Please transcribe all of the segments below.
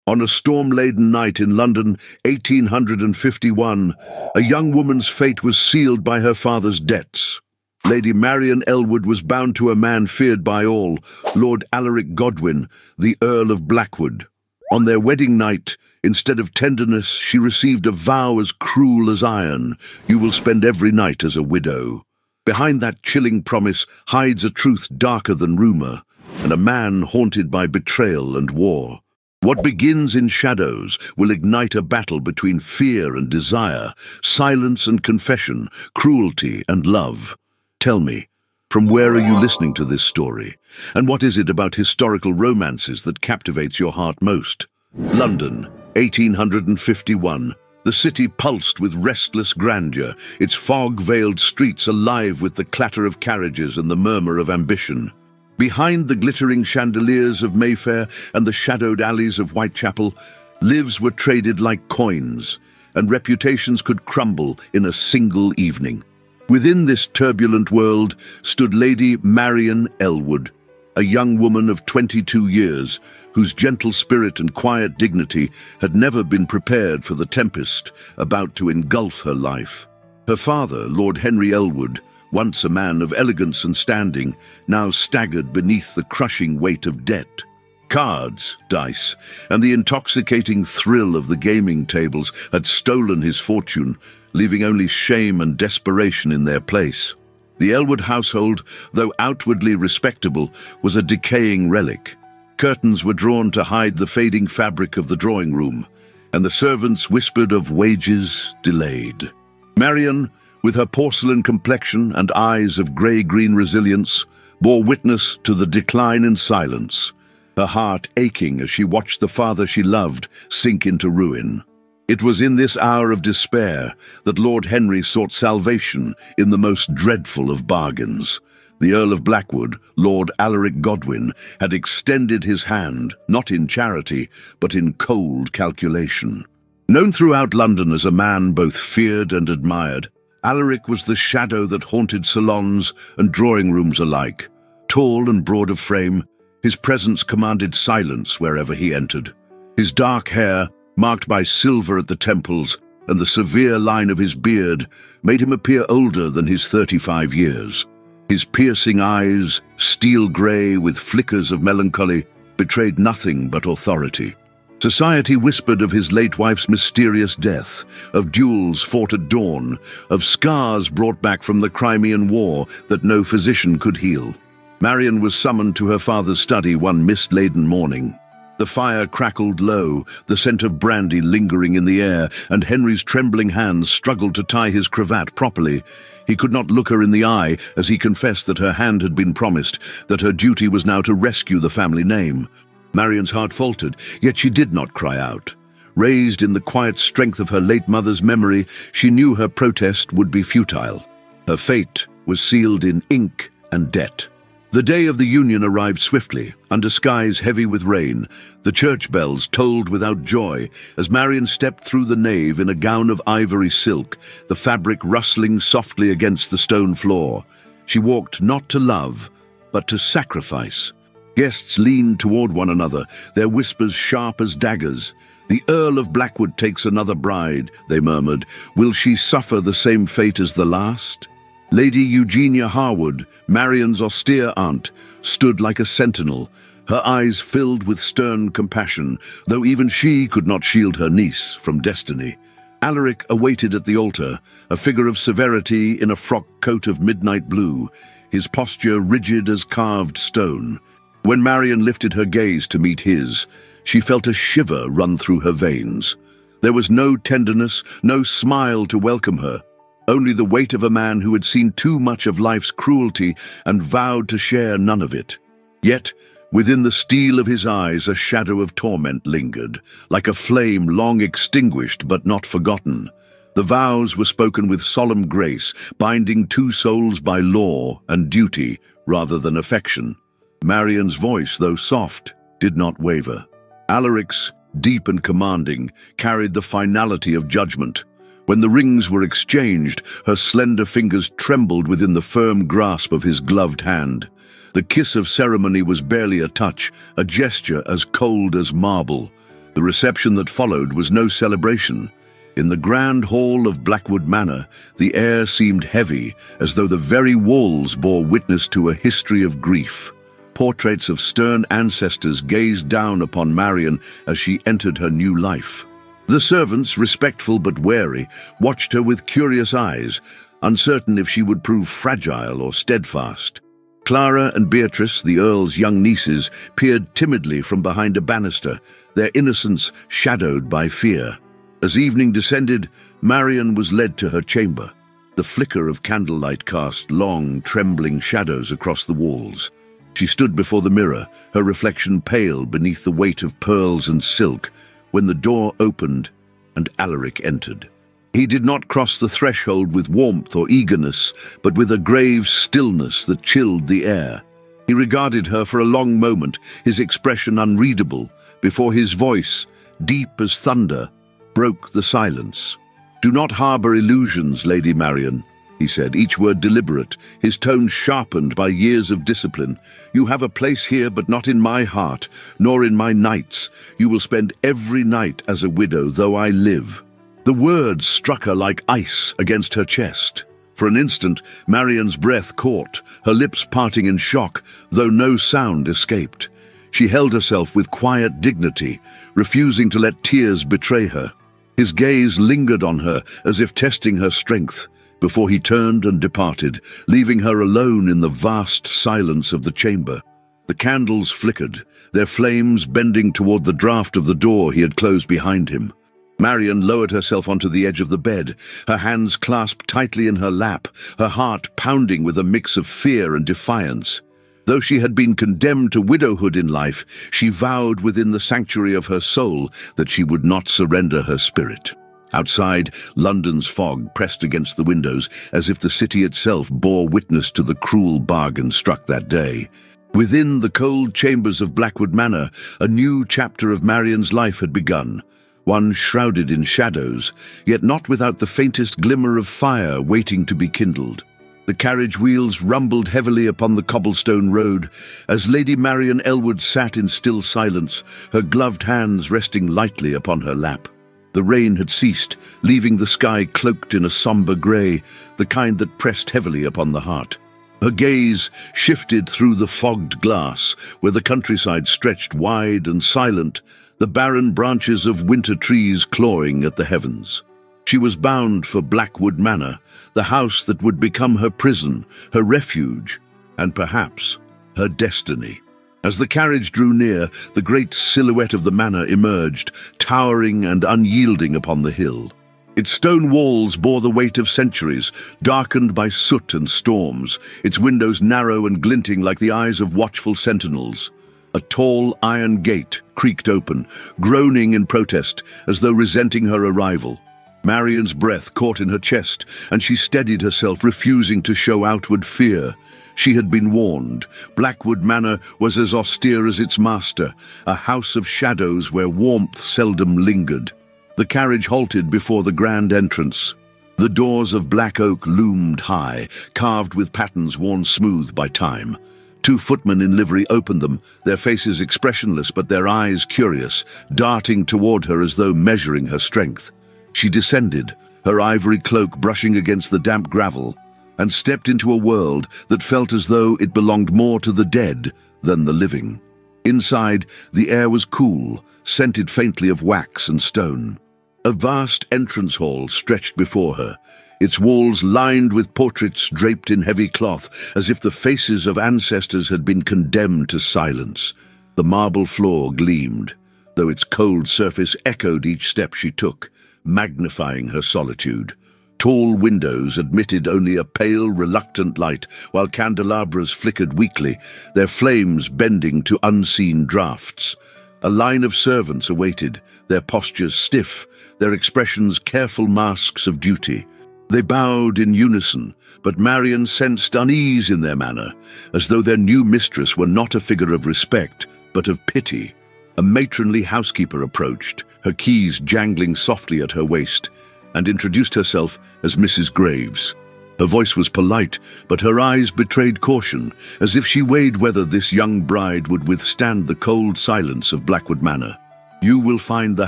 On a storm-laden night in London, 1851, a young woman's fate was sealed by her father's debts. Lady Marian Elwood was bound to a man feared by all, Lord Alaric Godwin, the Earl of Blackwood. On their wedding night, instead of tenderness, she received a vow as cruel as iron: "You will spend every night as a widow." Behind that chilling promise hides a truth darker than rumour, and a man haunted by betrayal and war. What begins in shadows will ignite a battle between fear and desire, silence and confession, cruelty and love. Tell me, from where are you listening to this story? And what is it about historical romances that captivates your heart most? London, 1851. The city pulsed with restless grandeur, its fog-veiled streets alive with the clatter of carriages and the murmur of ambition. Behind the glittering chandeliers of Mayfair and the shadowed alleys of Whitechapel, lives were traded like coins, and reputations could crumble in a single evening. Within this turbulent world stood Lady Marian Elwood, a young woman of 22 years, whose gentle spirit and quiet dignity had never been prepared for the tempest about to engulf her life. Her father, Lord Henry Elwood, once a man of elegance and standing, now staggered beneath the crushing weight of debt. Cards, dice, and the intoxicating thrill of the gaming tables had stolen his fortune, leaving only shame and desperation in their place. The Elwood household, though outwardly respectable, was a decaying relic. Curtains were drawn to hide the fading fabric of the drawing room, and the servants whispered of wages delayed. Marian, with her porcelain complexion and eyes of grey-green resilience, bore witness to the decline in silence, her heart aching as she watched the father she loved sink into ruin. It was in this hour of despair that Lord Henry sought salvation in the most dreadful of bargains. The Earl of Blackwood, Lord Alaric Godwin, had extended his hand, not in charity, but in cold calculation. Known throughout London as a man both feared and admired, Alaric was the shadow that haunted salons and drawing rooms alike. Tall and broad of frame, his presence commanded silence wherever he entered. His dark hair, marked by silver at the temples, and the severe line of his beard, made him appear older than his 35 years. His piercing eyes, steel grey with flickers of melancholy, betrayed nothing but authority. Society whispered of his late wife's mysterious death, of duels fought at dawn, of scars brought back from the Crimean War that no physician could heal. Marian was summoned to her father's study one mist-laden morning. The fire crackled low, the scent of brandy lingering in the air, and Henry's trembling hands struggled to tie his cravat properly. He could not look her in the eye as he confessed that her hand had been promised, that her duty was now to rescue the family name. Marian's heart faltered, yet she did not cry out. Raised in the quiet strength of her late mother's memory, she knew her protest would be futile. Her fate was sealed in ink and debt. The day of the union arrived swiftly, under skies heavy with rain. The church bells tolled without joy as Marian stepped through the nave in a gown of ivory silk, the fabric rustling softly against the stone floor. She walked not to love, but to sacrifice. Guests leaned toward one another, their whispers sharp as daggers. "The Earl of Blackwood takes another bride," they murmured. "Will she suffer the same fate as the last?" Lady Eugenia Harwood, Marian's austere aunt, stood like a sentinel, her eyes filled with stern compassion, though even she could not shield her niece from destiny. Alaric awaited at the altar, a figure of severity in a frock coat of midnight blue, his posture rigid as carved stone. When Marian lifted her gaze to meet his, she felt a shiver run through her veins. There was no tenderness, no smile to welcome her, only the weight of a man who had seen too much of life's cruelty and vowed to share none of it. Yet, within the steel of his eyes, a shadow of torment lingered, like a flame long extinguished but not forgotten. The vows were spoken with solemn grace, binding two souls by law and duty rather than affection. Marian's voice, though soft, did not waver. Alaric's, deep and commanding, carried the finality of judgment. When the rings were exchanged, her slender fingers trembled within the firm grasp of his gloved hand. The kiss of ceremony was barely a touch, a gesture as cold as marble. The reception that followed was no celebration. In the grand hall of Blackwood Manor, the air seemed heavy, as though the very walls bore witness to a history of grief. Portraits of stern ancestors gazed down upon Marian as she entered her new life. The servants, respectful but wary, watched her with curious eyes, uncertain if she would prove fragile or steadfast. Clara and Beatrice, the Earl's young nieces, peered timidly from behind a banister, their innocence shadowed by fear. As evening descended, Marian was led to her chamber. The flicker of candlelight cast long, trembling shadows across the walls. She stood before the mirror, her reflection pale beneath the weight of pearls and silk, when the door opened and Alaric entered. He did not cross the threshold with warmth or eagerness, but with a grave stillness that chilled the air. He regarded her for a long moment, his expression unreadable, before his voice, deep as thunder, broke the silence. "Do not harbor illusions, Lady Marian," he said, each word deliberate, his tone sharpened by years of discipline. "You have a place here, but not in my heart, nor in my nights. You will spend every night as a widow, though I live." The words struck her like ice against her chest. For an instant, Marian's breath caught, her lips parting in shock, though no sound escaped. She held herself with quiet dignity, refusing to let tears betray her. His gaze lingered on her as if testing her strength, before he turned and departed, leaving her alone in the vast silence of the chamber. The candles flickered, their flames bending toward the draught of the door he had closed behind him. Marian lowered herself onto the edge of the bed, her hands clasped tightly in her lap, her heart pounding with a mix of fear and defiance. Though she had been condemned to widowhood in life, she vowed within the sanctuary of her soul that she would not surrender her spirit. Outside, London's fog pressed against the windows, as if the city itself bore witness to the cruel bargain struck that day. Within the cold chambers of Blackwood Manor, a new chapter of Marian's life had begun, one shrouded in shadows, yet not without the faintest glimmer of fire waiting to be kindled. The carriage wheels rumbled heavily upon the cobblestone road as Lady Marian Elwood sat in still silence, her gloved hands resting lightly upon her lap. The rain had ceased, leaving the sky cloaked in a somber grey, the kind that pressed heavily upon the heart. Her gaze shifted through the fogged glass, where the countryside stretched wide and silent, the barren branches of winter trees clawing at the heavens. She was bound for Blackwood Manor, the house that would become her prison, her refuge, and perhaps her destiny. As the carriage drew near, the great silhouette of the manor emerged, towering and unyielding upon the hill. Its stone walls bore the weight of centuries, darkened by soot and storms, its windows narrow and glinting like the eyes of watchful sentinels. A tall iron gate creaked open, groaning in protest, as though resenting her arrival. Marian's breath caught in her chest, and she steadied herself, refusing to show outward fear. She had been warned. Blackwood Manor was as austere as its master, a house of shadows where warmth seldom lingered. The carriage halted before the grand entrance. The doors of black oak loomed high, carved with patterns worn smooth by time. Two footmen in livery opened them, their faces expressionless but their eyes curious, darting toward her as though measuring her strength. She descended, her ivory cloak brushing against the damp gravel, and stepped into a world that felt as though it belonged more to the dead than the living. Inside, the air was cool, scented faintly of wax and stone. A vast entrance hall stretched before her, its walls lined with portraits draped in heavy cloth, as if the faces of ancestors had been condemned to silence. The marble floor gleamed, though its cold surface echoed each step she took, magnifying her solitude. Tall windows admitted only a pale, reluctant light, while candelabras flickered weakly, their flames bending to unseen draughts. A line of servants awaited, their postures stiff, their expressions careful masks of duty. They bowed in unison, but Marian sensed unease in their manner, as though their new mistress were not a figure of respect, but of pity. A matronly housekeeper approached, her keys jangling softly at her waist, and introduced herself as Mrs. Graves. Her voice was polite, but her eyes betrayed caution, as if she weighed whether this young bride would withstand the cold silence of Blackwood Manor. "You will find the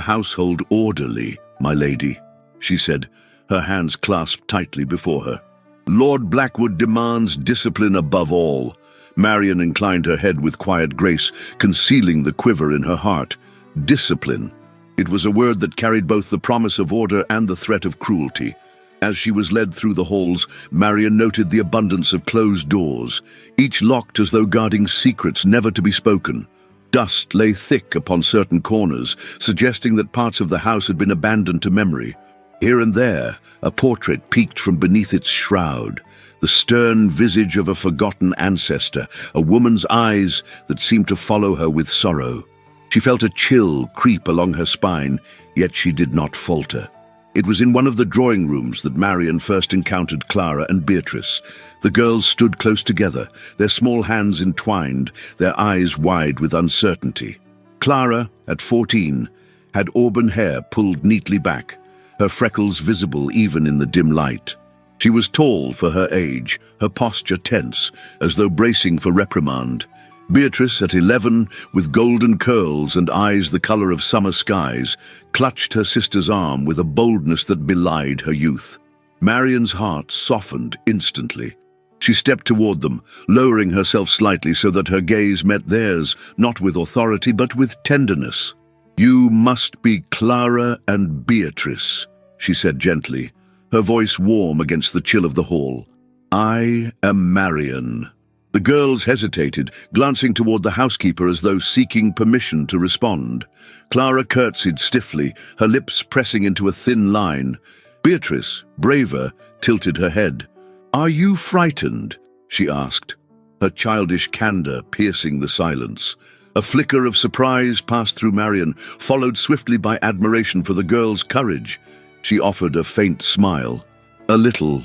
household orderly, my lady," she said, her hands clasped tightly before her. "Lord Blackwood demands discipline above all." Marian inclined her head with quiet grace, concealing the quiver in her heart. Discipline. It was a word that carried both the promise of order and the threat of cruelty. As she was led through the halls, Marian noted the abundance of closed doors, each locked as though guarding secrets never to be spoken. Dust lay thick upon certain corners, suggesting that parts of the house had been abandoned to memory. Here and there, a portrait peeked from beneath its shroud, the stern visage of a forgotten ancestor, a woman's eyes that seemed to follow her with sorrow. She felt a chill creep along her spine, yet she did not falter. It was in one of the drawing rooms that Marian first encountered Clara and Beatrice. The girls stood close together, their small hands entwined, their eyes wide with uncertainty. Clara, at 14, had auburn hair pulled neatly back, her freckles visible even in the dim light. She was tall for her age, her posture tense, as though bracing for reprimand. Beatrice, at 11, with golden curls and eyes the color of summer skies, clutched her sister's arm with a boldness that belied her youth. Marian's heart softened instantly. She stepped toward them, lowering herself slightly so that her gaze met theirs, not with authority but with tenderness. "You must be Clara and Beatrice," she said gently, her voice warm against the chill of the hall. "I am Marian." The girls hesitated, glancing toward the housekeeper as though seeking permission to respond. Clara curtsied stiffly, her lips pressing into a thin line. Beatrice, braver, tilted her head. "Are you frightened?" she asked, her childish candor piercing the silence. A flicker of surprise passed through Marian, followed swiftly by admiration for the girl's courage. She offered a faint smile. "A little,"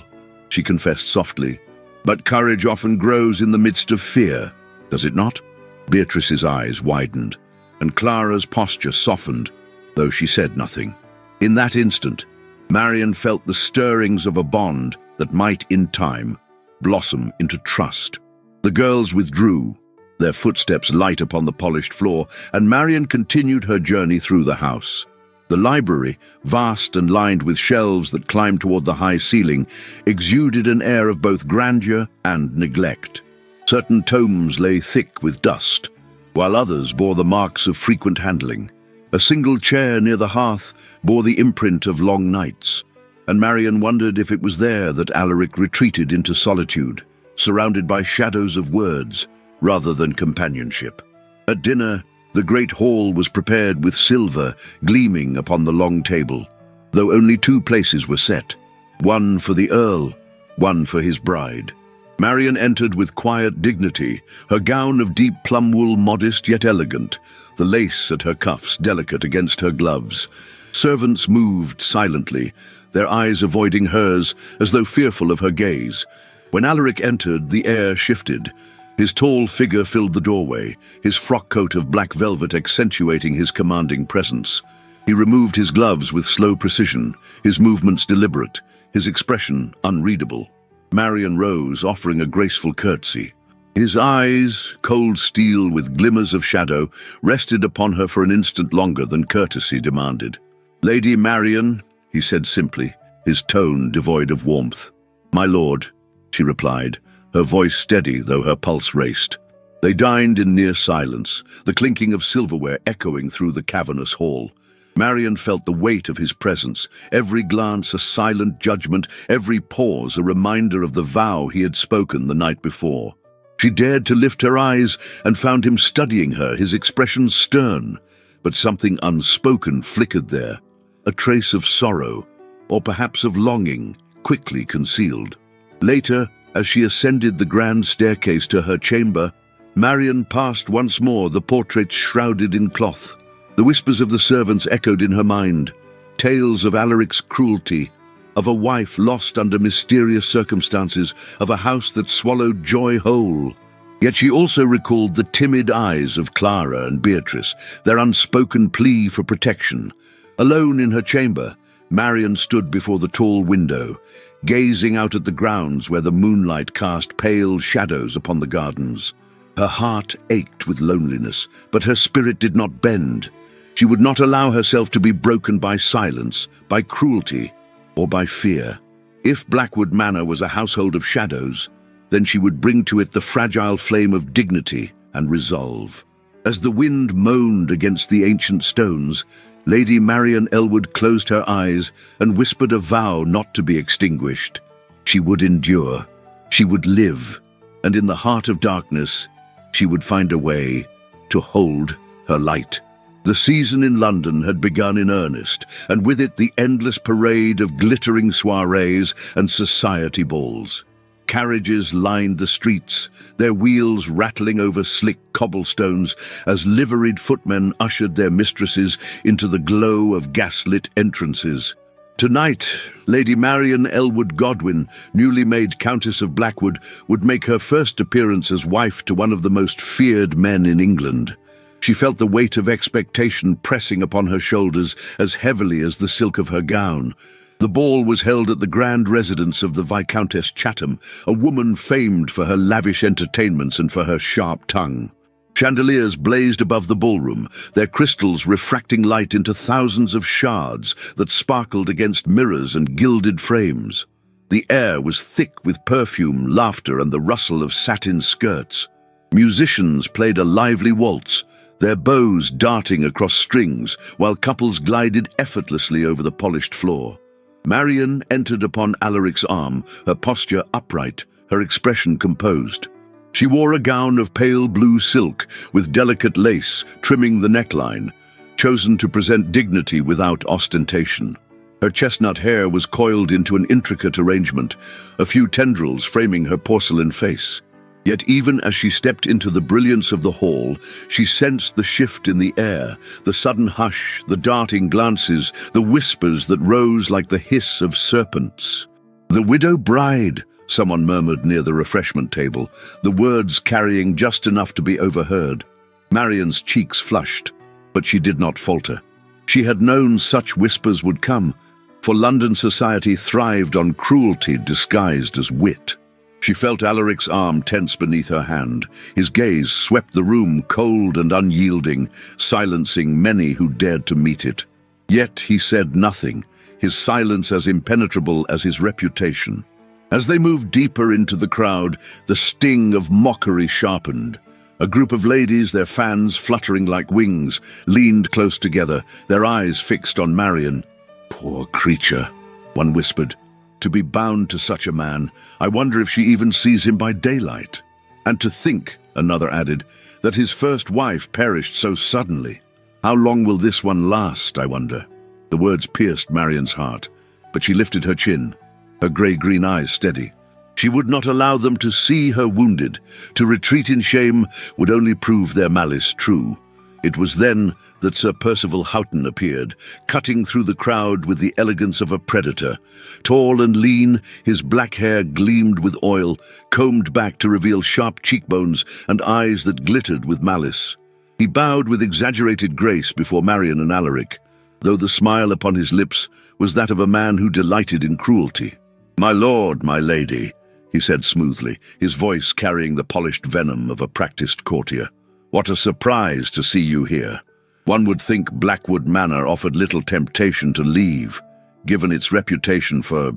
she confessed softly. "But courage often grows in the midst of fear, does it not?" Beatrice's eyes widened, and Clara's posture softened, though she said nothing. In that instant, Marian felt the stirrings of a bond that might, in time, blossom into trust. The girls withdrew, their footsteps light upon the polished floor, and Marian continued her journey through the house. The library, vast and lined with shelves that climbed toward the high ceiling, exuded an air of both grandeur and neglect. Certain tomes lay thick with dust, while others bore the marks of frequent handling. A single chair near the hearth bore the imprint of long nights, and Marian wondered if it was there that Alaric retreated into solitude, surrounded by shadows of words rather than companionship. At dinner, the great hall was prepared with silver gleaming upon the long table, though only 2 places were set, one for the Earl, one for his bride. Marian entered with quiet dignity, her gown of deep plum wool modest yet elegant, the lace at her cuffs delicate against her gloves. Servants moved silently, their eyes avoiding hers as though fearful of her gaze. When Alaric entered, the air shifted. His tall figure filled the doorway, his frock coat of black velvet accentuating his commanding presence. He removed his gloves with slow precision, his movements deliberate, his expression unreadable. Marian rose, offering a graceful curtsy. His eyes, cold steel with glimmers of shadow, rested upon her for an instant longer than courtesy demanded. "Lady Marian," he said simply, his tone devoid of warmth. "My lord," she replied, her voice steady though her pulse raced. They dined in near silence, the clinking of silverware echoing through the cavernous hall. Marian felt the weight of his presence, every glance a silent judgment, every pause a reminder of the vow he had spoken the night before. She dared to lift her eyes and found him studying her, his expression stern, but something unspoken flickered there, a trace of sorrow, or perhaps of longing, quickly concealed. Later, as she ascended the grand staircase to her chamber, Marian passed once more the portraits shrouded in cloth. The whispers of the servants echoed in her mind, tales of Alaric's cruelty, of a wife lost under mysterious circumstances, of a house that swallowed joy whole. Yet she also recalled the timid eyes of Clara and Beatrice, their unspoken plea for protection. Alone in her chamber, Marian stood before the tall window, gazing out at the grounds where the moonlight cast pale shadows upon the gardens. Her heart ached with loneliness, but her spirit did not bend. She would not allow herself to be broken by silence, by cruelty, or by fear. If Blackwood Manor was a household of shadows, then she would bring to it the fragile flame of dignity and resolve. As the wind moaned against the ancient stones, Lady Marian Elwood closed her eyes and whispered a vow not to be extinguished. She would endure, she would live, and in the heart of darkness, she would find a way to hold her light. The season in London had begun in earnest, and with it the endless parade of glittering soirees and society balls. Carriages lined the streets, their wheels rattling over slick cobblestones as liveried footmen ushered their mistresses into the glow of gaslit entrances. Tonight, Lady Marian Elwood Godwin, newly made Countess of Blackwood, would make her first appearance as wife to one of the most feared men in England. She felt the weight of expectation pressing upon her shoulders as heavily as the silk of her gown. The ball was held at the grand residence of the Viscountess Chatham, a woman famed for her lavish entertainments and for her sharp tongue. Chandeliers blazed above the ballroom, their crystals refracting light into thousands of shards that sparkled against mirrors and gilded frames. The air was thick with perfume, laughter, and the rustle of satin skirts. Musicians played a lively waltz, their bows darting across strings, while couples glided effortlessly over the polished floor. Marian entered upon Alaric's arm, her posture upright, her expression composed. She wore a gown of pale blue silk, with delicate lace trimming the neckline, chosen to present dignity without ostentation. Her chestnut hair was coiled into an intricate arrangement, a few tendrils framing her porcelain face. Yet even as she stepped into the brilliance of the hall, she sensed the shift in the air, the sudden hush, the darting glances, the whispers that rose like the hiss of serpents. "The widow bride," someone murmured near the refreshment table, the words carrying just enough to be overheard. Marian's cheeks flushed, but she did not falter. She had known such whispers would come, for London society thrived on cruelty disguised as wit. She felt Alaric's arm tense beneath her hand. His gaze swept the room, cold and unyielding, silencing many who dared to meet it. Yet he said nothing, his silence as impenetrable as his reputation. As they moved deeper into the crowd, the sting of mockery sharpened. A group of ladies, their fans fluttering like wings, leaned close together, their eyes fixed on Marian. "Poor creature," one whispered. "To be bound to such a man, I wonder if she even sees him by daylight. And to think," another added, "that his first wife perished so suddenly. How long will this one last, I wonder?" The words pierced Marian's heart, but she lifted her chin, her grey-green eyes steady. She would not allow them to see her wounded. To retreat in shame would only prove their malice true. It was then that Sir Percival Houghton appeared, cutting through the crowd with the elegance of a predator. Tall and lean, his black hair gleamed with oil, combed back to reveal sharp cheekbones and eyes that glittered with malice. He bowed with exaggerated grace before Marian and Alaric, though the smile upon his lips was that of a man who delighted in cruelty. "My lord, my lady," he said smoothly, his voice carrying the polished venom of a practiced courtier. "What a surprise to see you here. One would think Blackwood Manor offered little temptation to leave, given its reputation for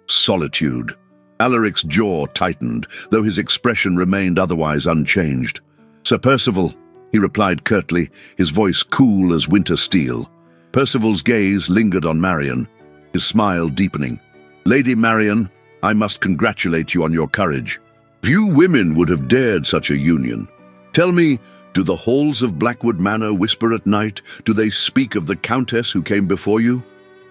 solitude." Alaric's jaw tightened, though his expression remained otherwise unchanged. "Sir Percival," he replied curtly, his voice cool as winter steel. Percival's gaze lingered on Marian, his smile deepening. "Lady Marian, I must congratulate you on your courage. Few women would have dared such a union. Tell me, do the halls of Blackwood Manor whisper at night? Do they speak of the Countess who came before you?"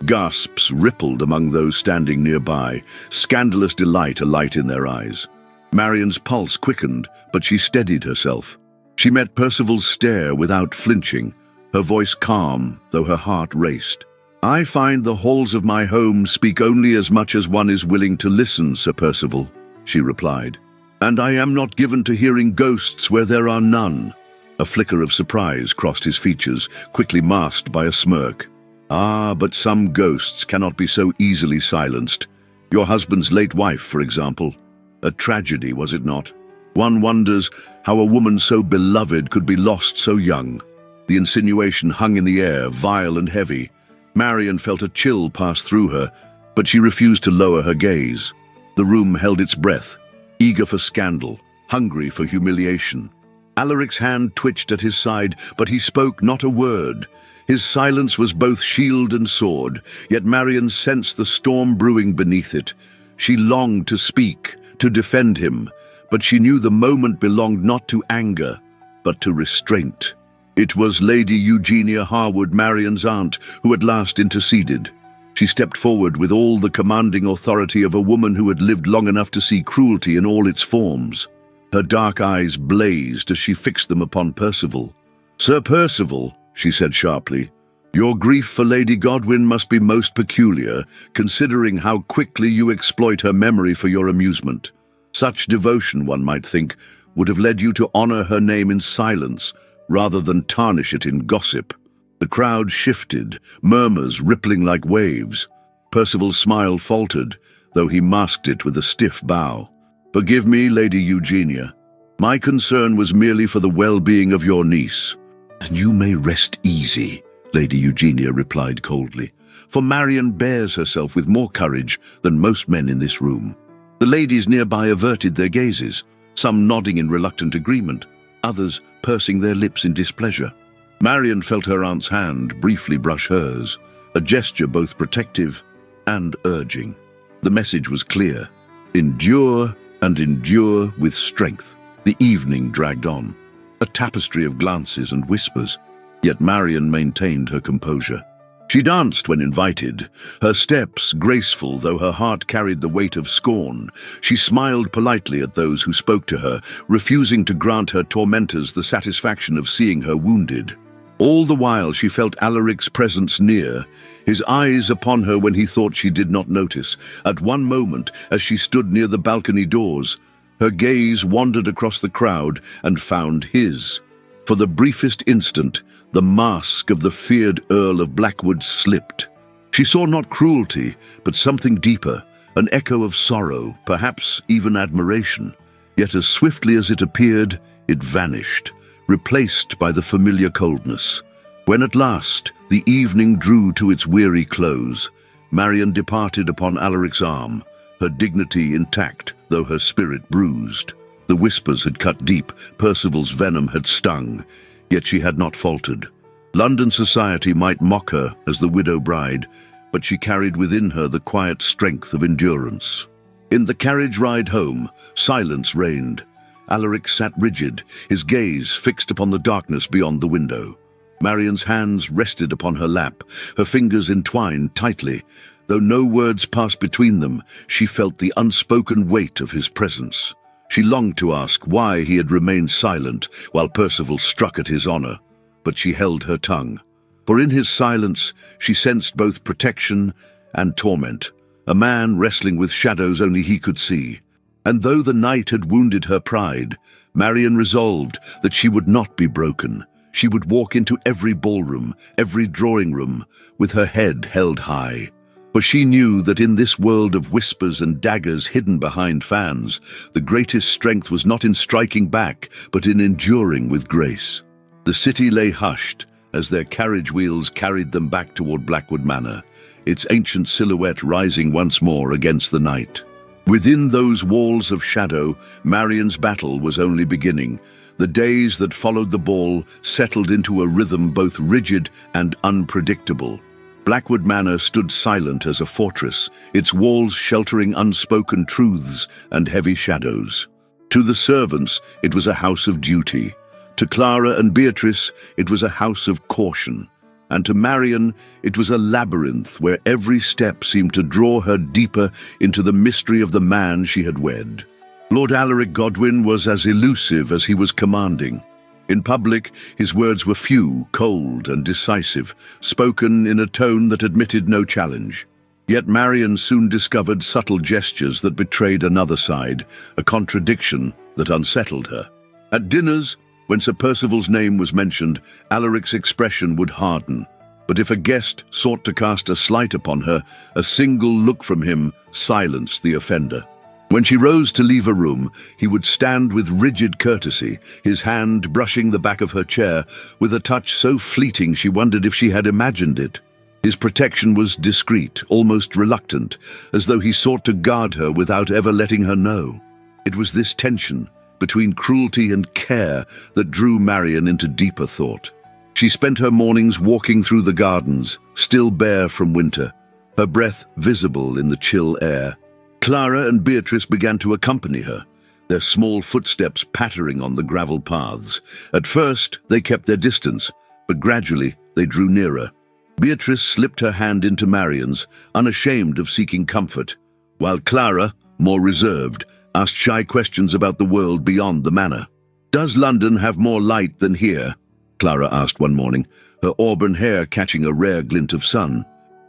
Gasps rippled among those standing nearby, scandalous delight alight in their eyes. Marian's pulse quickened, but she steadied herself. She met Percival's stare without flinching, her voice calm, though her heart raced. "I find the halls of my home speak only as much as one is willing to listen, Sir Percival," she replied. "And I am not given to hearing ghosts where there are none." A flicker of surprise crossed his features, quickly masked by a smirk. "Ah, but some ghosts cannot be so easily silenced. Your husband's late wife, for example. A tragedy, was it not? One wonders how a woman so beloved could be lost so young." The insinuation hung in the air, vile and heavy. Marian felt a chill pass through her, but she refused to lower her gaze. The room held its breath, eager for scandal, hungry for humiliation. Alaric's hand twitched at his side, but he spoke not a word. His silence was both shield and sword, yet Marian sensed the storm brewing beneath it. She longed to speak, to defend him, but she knew the moment belonged not to anger, but to restraint. It was Lady Eugenia Harwood, Marian's aunt, who at last interceded. She stepped forward with all the commanding authority of a woman who had lived long enough to see cruelty in all its forms. Her dark eyes blazed as she fixed them upon Percival. "Sir Percival," she said sharply, "your grief for Lady Godwin must be most peculiar, considering how quickly you exploit her memory for your amusement. Such devotion, one might think, would have led you to honor her name in silence, rather than tarnish it in gossip." The crowd shifted, murmurs rippling like waves. Percival's smile faltered, though he masked it with a stiff bow. "Forgive me, Lady Eugenia. My concern was merely for the well-being of your niece." "And you may rest easy," Lady Eugenia replied coldly, "for Marian bears herself with more courage than most men in this room." The ladies nearby averted their gazes, some nodding in reluctant agreement, others pursing their lips in displeasure. Marian felt her aunt's hand briefly brush hers, a gesture both protective and urging. The message was clear: endure and endure with strength. The evening dragged on, a tapestry of glances and whispers, yet Marian maintained her composure. She danced when invited, her steps graceful though her heart carried the weight of scorn. She smiled politely at those who spoke to her, refusing to grant her tormentors the satisfaction of seeing her wounded. All the while she felt Alaric's presence near, his eyes upon her when he thought she did not notice. At one moment, as she stood near the balcony doors, her gaze wandered across the crowd and found his. For the briefest instant, the mask of the feared Earl of Blackwood slipped. She saw not cruelty, but something deeper, an echo of sorrow, perhaps even admiration. Yet as swiftly as it appeared, it vanished, replaced by the familiar coldness. When at last the evening drew to its weary close, Marian departed upon Alaric's arm, her dignity intact, though her spirit bruised. The whispers had cut deep, Percival's venom had stung, yet she had not faltered. London society might mock her as the widow bride, but she carried within her the quiet strength of endurance. In the carriage ride home, silence reigned. Alaric sat rigid, his gaze fixed upon the darkness beyond the window. Marian's hands rested upon her lap, her fingers entwined tightly. Though no words passed between them, she felt the unspoken weight of his presence. She longed to ask why he had remained silent while Percival struck at his honor, but she held her tongue. For in his silence she sensed both protection and torment, a man wrestling with shadows only he could see. And though the night had wounded her pride, Marian resolved that she would not be broken. She would walk into every ballroom, every drawing room, with her head held high. For she knew that in this world of whispers and daggers hidden behind fans, the greatest strength was not in striking back, but in enduring with grace. The city lay hushed as their carriage wheels carried them back toward Blackwood Manor, its ancient silhouette rising once more against the night. Within those walls of shadow, Marian's battle was only beginning. The days that followed the ball settled into a rhythm both rigid and unpredictable. Blackwood Manor stood silent as a fortress, its walls sheltering unspoken truths and heavy shadows. To the servants, it was a house of duty. To Clara and Beatrice, it was a house of caution. And to Marian, it was a labyrinth where every step seemed to draw her deeper into the mystery of the man she had wed. Lord Alaric Godwin was as elusive as he was commanding. In public, his words were few, cold, and decisive, spoken in a tone that admitted no challenge. Yet Marian soon discovered subtle gestures that betrayed another side, a contradiction that unsettled her. At dinners, when Sir Percival's name was mentioned, Alaric's expression would harden. But if a guest sought to cast a slight upon her, a single look from him silenced the offender. When she rose to leave a room, he would stand with rigid courtesy, his hand brushing the back of her chair, with a touch so fleeting she wondered if she had imagined it. His protection was discreet, almost reluctant, as though he sought to guard her without ever letting her know. It was this tension between cruelty and care that drew Marian into deeper thought. She spent her mornings walking through the gardens, still bare from winter, her breath visible in the chill air. Clara and Beatrice began to accompany her, their small footsteps pattering on the gravel paths. At first, they kept their distance, but gradually they drew nearer. Beatrice slipped her hand into Marian's, unashamed of seeking comfort, while Clara, more reserved, asked shy questions about the world beyond the manor. "Does London have more light than here?" Clara asked one morning, her auburn hair catching a rare glint of sun.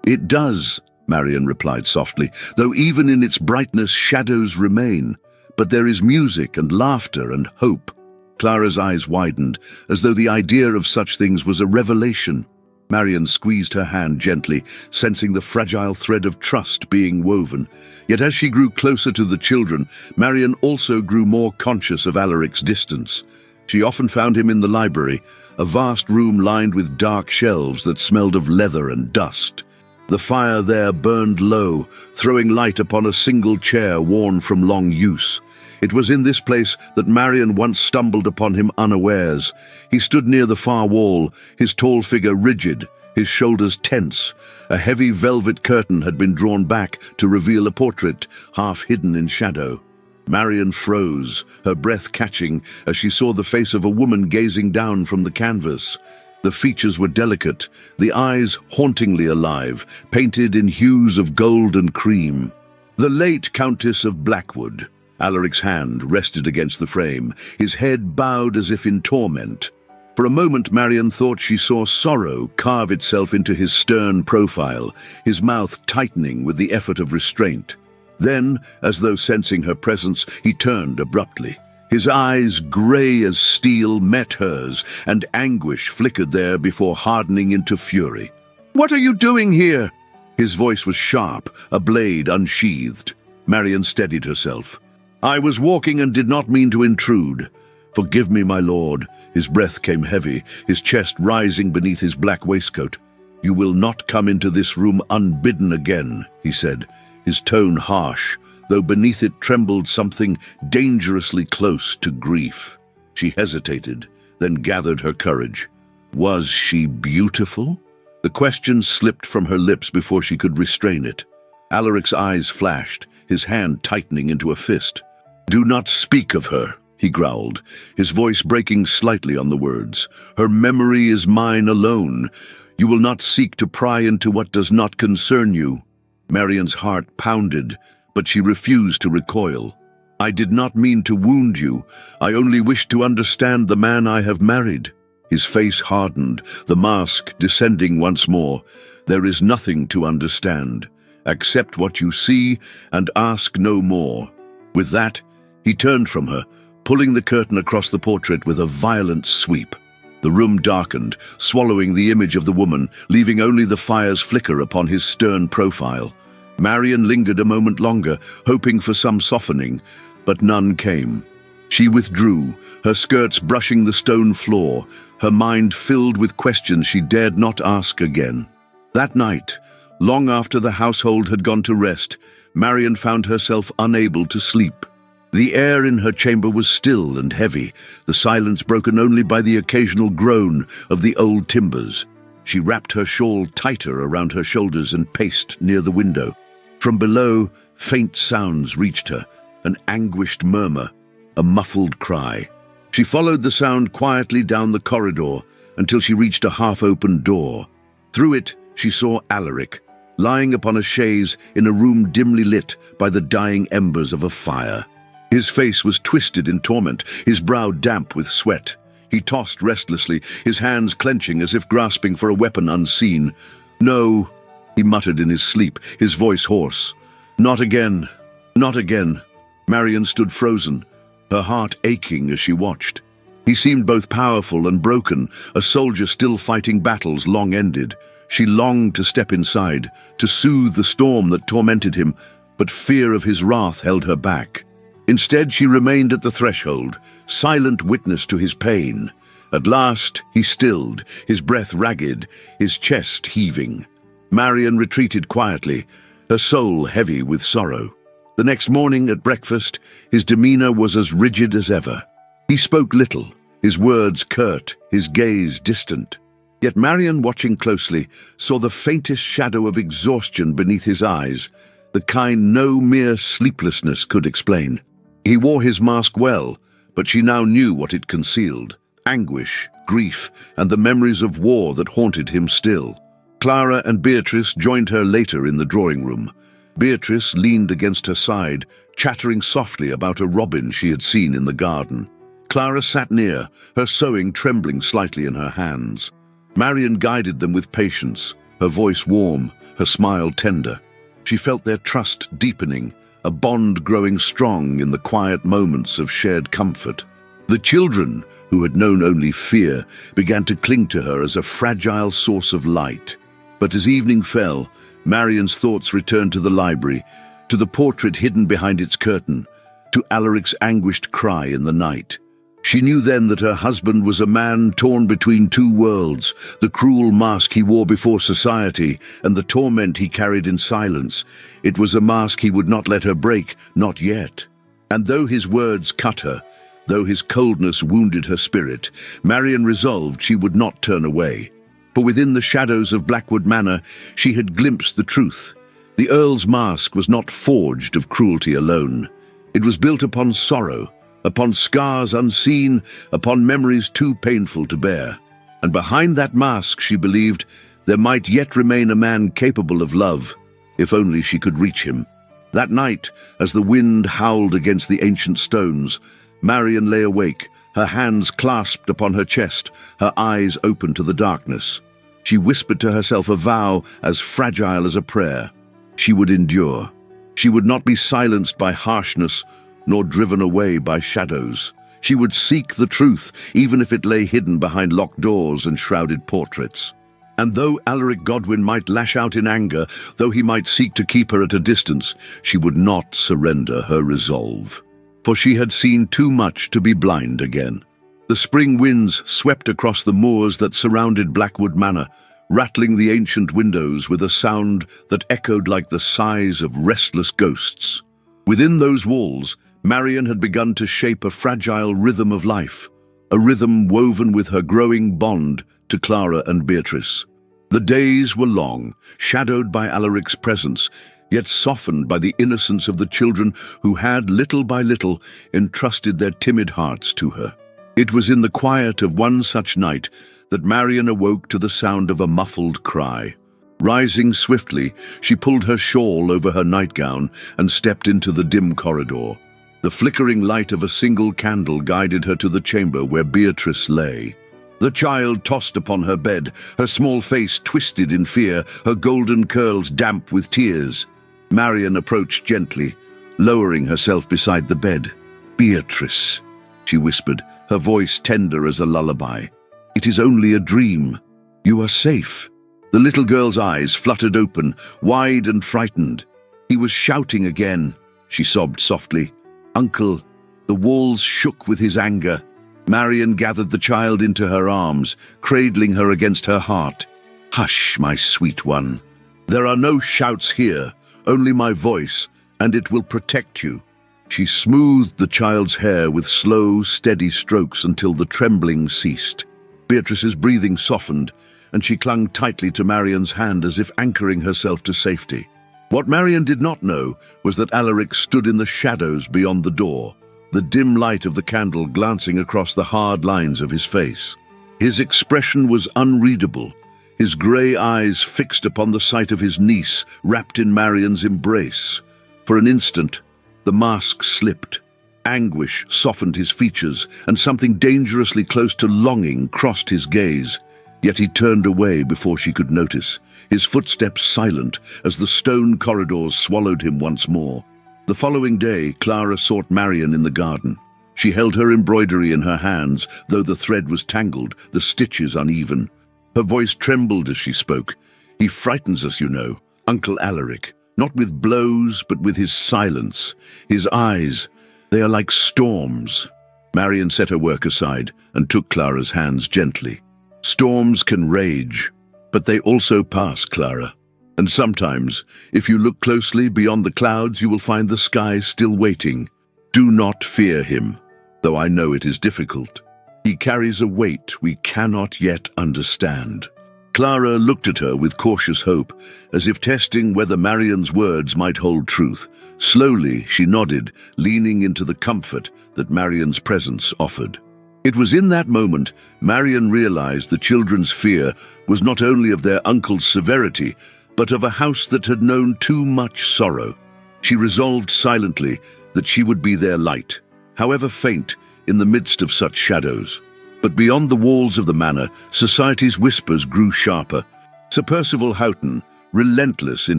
"It does," Marian replied softly, "though even in its brightness shadows remain. But there is music and laughter and hope." Clara's eyes widened, as though the idea of such things was a revelation. Marian squeezed her hand gently, sensing the fragile thread of trust being woven. Yet as she grew closer to the children, Marian also grew more conscious of Alaric's distance. She often found him in the library, a vast room lined with dark shelves that smelled of leather and dust. The fire there burned low, throwing light upon a single chair worn from long use. It was in this place that Marian once stumbled upon him unawares. He stood near the far wall, his tall figure rigid, his shoulders tense. A heavy velvet curtain had been drawn back to reveal a portrait, half hidden in shadow. Marian froze, her breath catching as she saw the face of a woman gazing down from the canvas. The features were delicate, the eyes hauntingly alive, painted in hues of gold and cream. The late Countess of Blackwood. Alaric's hand rested against the frame, his head bowed as if in torment. For a moment Marian thought she saw sorrow carve itself into his stern profile, his mouth tightening with the effort of restraint. Then, as though sensing her presence, he turned abruptly. His eyes, grey as steel, met hers, and anguish flickered there before hardening into fury. "What are you doing here?" His voice was sharp, a blade unsheathed. Marian steadied herself. "I was walking and did not mean to intrude. Forgive me, my lord." His breath came heavy, his chest rising beneath his black waistcoat. "You will not come into this room unbidden again," he said, his tone harsh, though beneath it trembled something dangerously close to grief. She hesitated, then gathered her courage. Was she beautiful? The question slipped from her lips before she could restrain it. Alaric's eyes flashed, his hand tightening into a fist. "Do not speak of her," he growled, his voice breaking slightly on the words. "Her memory is mine alone. You will not seek to pry into what does not concern you." Marian's heart pounded, but she refused to recoil. "I did not mean to wound you. I only wished to understand the man I have married." His face hardened, the mask descending once more. "There is nothing to understand. Accept what you see and ask no more." With that, he turned from her, pulling the curtain across the portrait with a violent sweep. The room darkened, swallowing the image of the woman, leaving only the fire's flicker upon his stern profile. Marian lingered a moment longer, hoping for some softening, but none came. She withdrew, her skirts brushing the stone floor, her mind filled with questions she dared not ask again. That night, long after the household had gone to rest, Marian found herself unable to sleep. The air in her chamber was still and heavy, the silence broken only by the occasional groan of the old timbers. She wrapped her shawl tighter around her shoulders and paced near the window. From below, faint sounds reached her, an anguished murmur, a muffled cry. She followed the sound quietly down the corridor until she reached a half-open door. Through it, she saw Alaric, lying upon a chaise in a room dimly lit by the dying embers of a fire. His face was twisted in torment, his brow damp with sweat. He tossed restlessly, his hands clenching as if grasping for a weapon unseen. "No," he muttered in his sleep, his voice hoarse. "Not again, not again." Marian stood frozen, her heart aching as she watched. He seemed both powerful and broken, a soldier still fighting battles long ended. She longed to step inside, to soothe the storm that tormented him, but fear of his wrath held her back. Instead, she remained at the threshold, silent witness to his pain. At last, he stilled, his breath ragged, his chest heaving. Marian retreated quietly, her soul heavy with sorrow. The next morning at breakfast, his demeanor was as rigid as ever. He spoke little, his words curt, his gaze distant. Yet Marian, watching closely, saw the faintest shadow of exhaustion beneath his eyes, the kind no mere sleeplessness could explain. He wore his mask well, but she now knew what it concealed: anguish, grief, and the memories of war that haunted him still. Clara and Beatrice joined her later in the drawing room. Beatrice leaned against her side, chattering softly about a robin she had seen in the garden. Clara sat near, her sewing trembling slightly in her hands. Marian guided them with patience, her voice warm, her smile tender. She felt their trust deepening, a bond growing strong in the quiet moments of shared comfort. The children, who had known only fear, began to cling to her as a fragile source of light. But as evening fell, Marian's thoughts returned to the library, to the portrait hidden behind its curtain, to Alaric's anguished cry in the night. She knew then that her husband was a man torn between two worlds, the cruel mask he wore before society and the torment he carried in silence. It was a mask he would not let her break, not yet. And though his words cut her, though his coldness wounded her spirit, Marian resolved she would not turn away. For within the shadows of Blackwood Manor, she had glimpsed the truth. The Earl's mask was not forged of cruelty alone. It was built upon sorrow, upon scars unseen, upon memories too painful to bear. And behind that mask, she believed, there might yet remain a man capable of love, if only she could reach him. That night, as the wind howled against the ancient stones, Marian lay awake, her hands clasped upon her chest, her eyes open to the darkness. She whispered to herself a vow as fragile as a prayer. She would endure. She would not be silenced by harshness, nor driven away by shadows. She would seek the truth, even if it lay hidden behind locked doors and shrouded portraits. And though Alaric Godwin might lash out in anger, though he might seek to keep her at a distance, she would not surrender her resolve. For she had seen too much to be blind again. The spring winds swept across the moors that surrounded Blackwood Manor, rattling the ancient windows with a sound that echoed like the sighs of restless ghosts. Within those walls, Marian had begun to shape a fragile rhythm of life, a rhythm woven with her growing bond to Clara and Beatrice. The days were long, shadowed by Alaric's presence, yet softened by the innocence of the children who had, little by little, entrusted their timid hearts to her. It was in the quiet of one such night that Marian awoke to the sound of a muffled cry. Rising swiftly, she pulled her shawl over her nightgown and stepped into the dim corridor. The flickering light of a single candle guided her to the chamber where Beatrice lay. The child tossed upon her bed, her small face twisted in fear, her golden curls damp with tears. Marian approached gently, lowering herself beside the bed. "Beatrice," she whispered, her voice tender as a lullaby. "It is only a dream. You are safe." The little girl's eyes fluttered open, wide and frightened. "He was shouting again," she sobbed softly. "Uncle." The walls shook with his anger. Marian gathered the child into her arms, cradling her against her heart. "Hush, my sweet one. There are no shouts here, only my voice, and it will protect you." She smoothed the child's hair with slow, steady strokes until the trembling ceased. Beatrice's breathing softened, and she clung tightly to Marian's hand as if anchoring herself to safety. What Marian did not know was that Alaric stood in the shadows beyond the door, the dim light of the candle glancing across the hard lines of his face. His expression was unreadable, his grey eyes fixed upon the sight of his niece, wrapped in Marian's embrace. For an instant, the mask slipped. Anguish softened his features, and something dangerously close to longing crossed his gaze. Yet he turned away before she could notice, his footsteps silent as the stone corridors swallowed him once more. The following day, Clara sought Marian in the garden. She held her embroidery in her hands, though the thread was tangled, the stitches uneven. Her voice trembled as she spoke. "He frightens us, you know, Uncle Alaric. not with blows, but with his silence. His eyes, they are like storms. Marian set her work aside and took Clara's hands gently. Storms can rage, but they also pass, Clara. And sometimes, if you look closely beyond the clouds, you will find the sky still waiting. Do not fear him, though I know it is difficult. He carries a weight we cannot yet understand. Clara looked at her with cautious hope, as if testing whether Marian's words might hold truth. Slowly, she nodded, leaning into the comfort that Marian's presence offered. It was in that moment Marian realized the children's fear was not only of their uncle's severity, but of a house that had known too much sorrow. She resolved silently that she would be their light, however faint, in the midst of such shadows. But beyond the walls of the manor, society's whispers grew sharper. Sir Percival Houghton, relentless in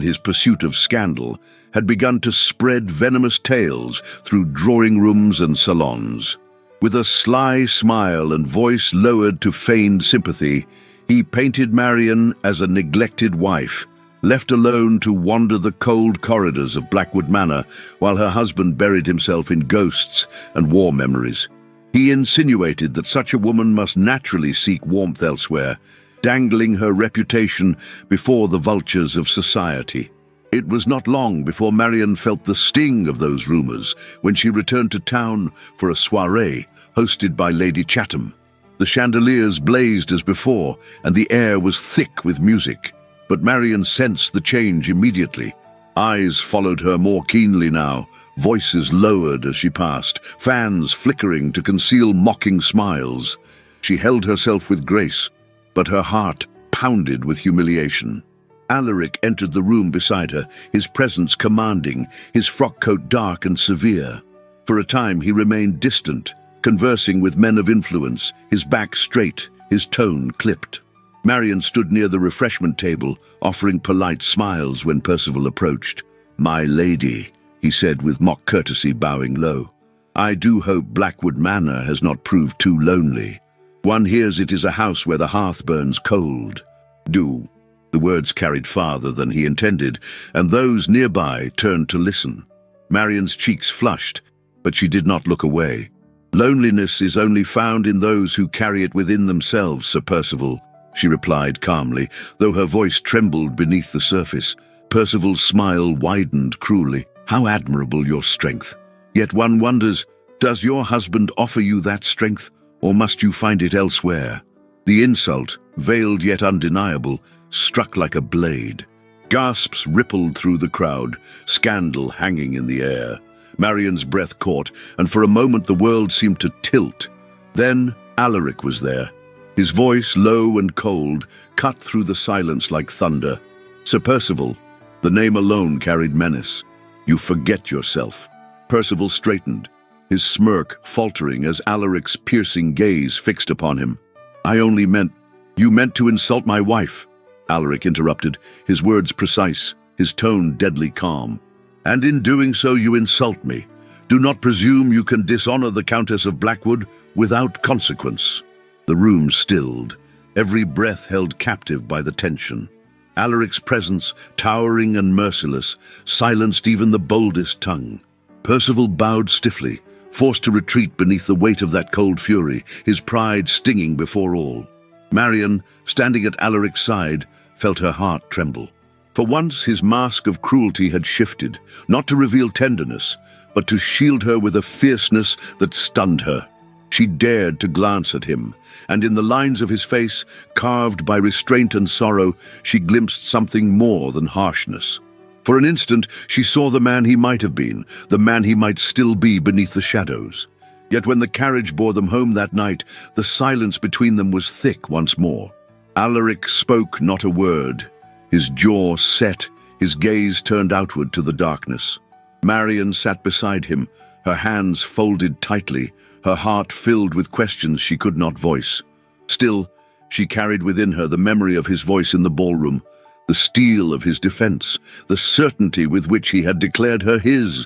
his pursuit of scandal, had begun to spread venomous tales through drawing rooms and salons. With a sly smile and voice lowered to feigned sympathy, he painted Marian as a neglected wife, left alone to wander the cold corridors of Blackwood Manor while her husband buried himself in ghosts and war memories. He insinuated that such a woman must naturally seek warmth elsewhere, dangling her reputation before the vultures of society. It was not long before Marian felt the sting of those rumors when she returned to town for a soirée hosted by Lady Chatham. The chandeliers blazed as before, and the air was thick with music. But Marian sensed the change immediately. Eyes followed her more keenly now, voices lowered as she passed, fans flickering to conceal mocking smiles. She held herself with grace, but her heart pounded with humiliation. Alaric entered the room beside her, his presence commanding, his frock coat dark and severe. For a time he remained distant, conversing with men of influence, his back straight, his tone clipped. Marian stood near the refreshment table, offering polite smiles when Percival approached. "My lady," he said with mock courtesy, bowing low. "I do hope Blackwood Manor has not proved too lonely. One hears it is a house where the hearth burns cold." "Do." The words carried farther than he intended, and those nearby turned to listen. Marian's cheeks flushed, but she did not look away. "Loneliness is only found in those who carry it within themselves, Sir Percival," she replied calmly, though her voice trembled beneath the surface. Percival's smile widened cruelly. "How admirable your strength! Yet one wonders, does your husband offer you that strength, or must you find it elsewhere?" The insult, veiled yet undeniable, struck like a blade. Gasps rippled through the crowd, scandal hanging in the air. Marian's breath caught, and for a moment the world seemed to tilt. Then Alaric was there. His voice, low and cold, cut through the silence like thunder. "Sir Percival," the name alone carried menace. "You forget yourself." Percival straightened, his smirk faltering as Alaric's piercing gaze fixed upon him. "You meant to insult my wife," Alaric interrupted, his words precise, his tone deadly calm. "And in doing so you insult me. Do not presume you can dishonor the Countess of Blackwood without consequence." The room stilled, every breath held captive by the tension. Alaric's presence, towering and merciless, silenced even the boldest tongue. Percival bowed stiffly, forced to retreat beneath the weight of that cold fury, his pride stinging before all. Marian, standing at Alaric's side, felt her heart tremble. For once his mask of cruelty had shifted, not to reveal tenderness, but to shield her with a fierceness that stunned her. She dared to glance at him, and in the lines of his face, carved by restraint and sorrow, she glimpsed something more than harshness. For an instant, she saw the man he might have been, the man he might still be beneath the shadows. Yet when the carriage bore them home that night, the silence between them was thick once more. Alaric spoke not a word, his jaw set, his gaze turned outward to the darkness. Marian sat beside him, her hands folded tightly, her heart filled with questions she could not voice. Still, she carried within her the memory of his voice in the ballroom, the steel of his defense, the certainty with which he had declared her his.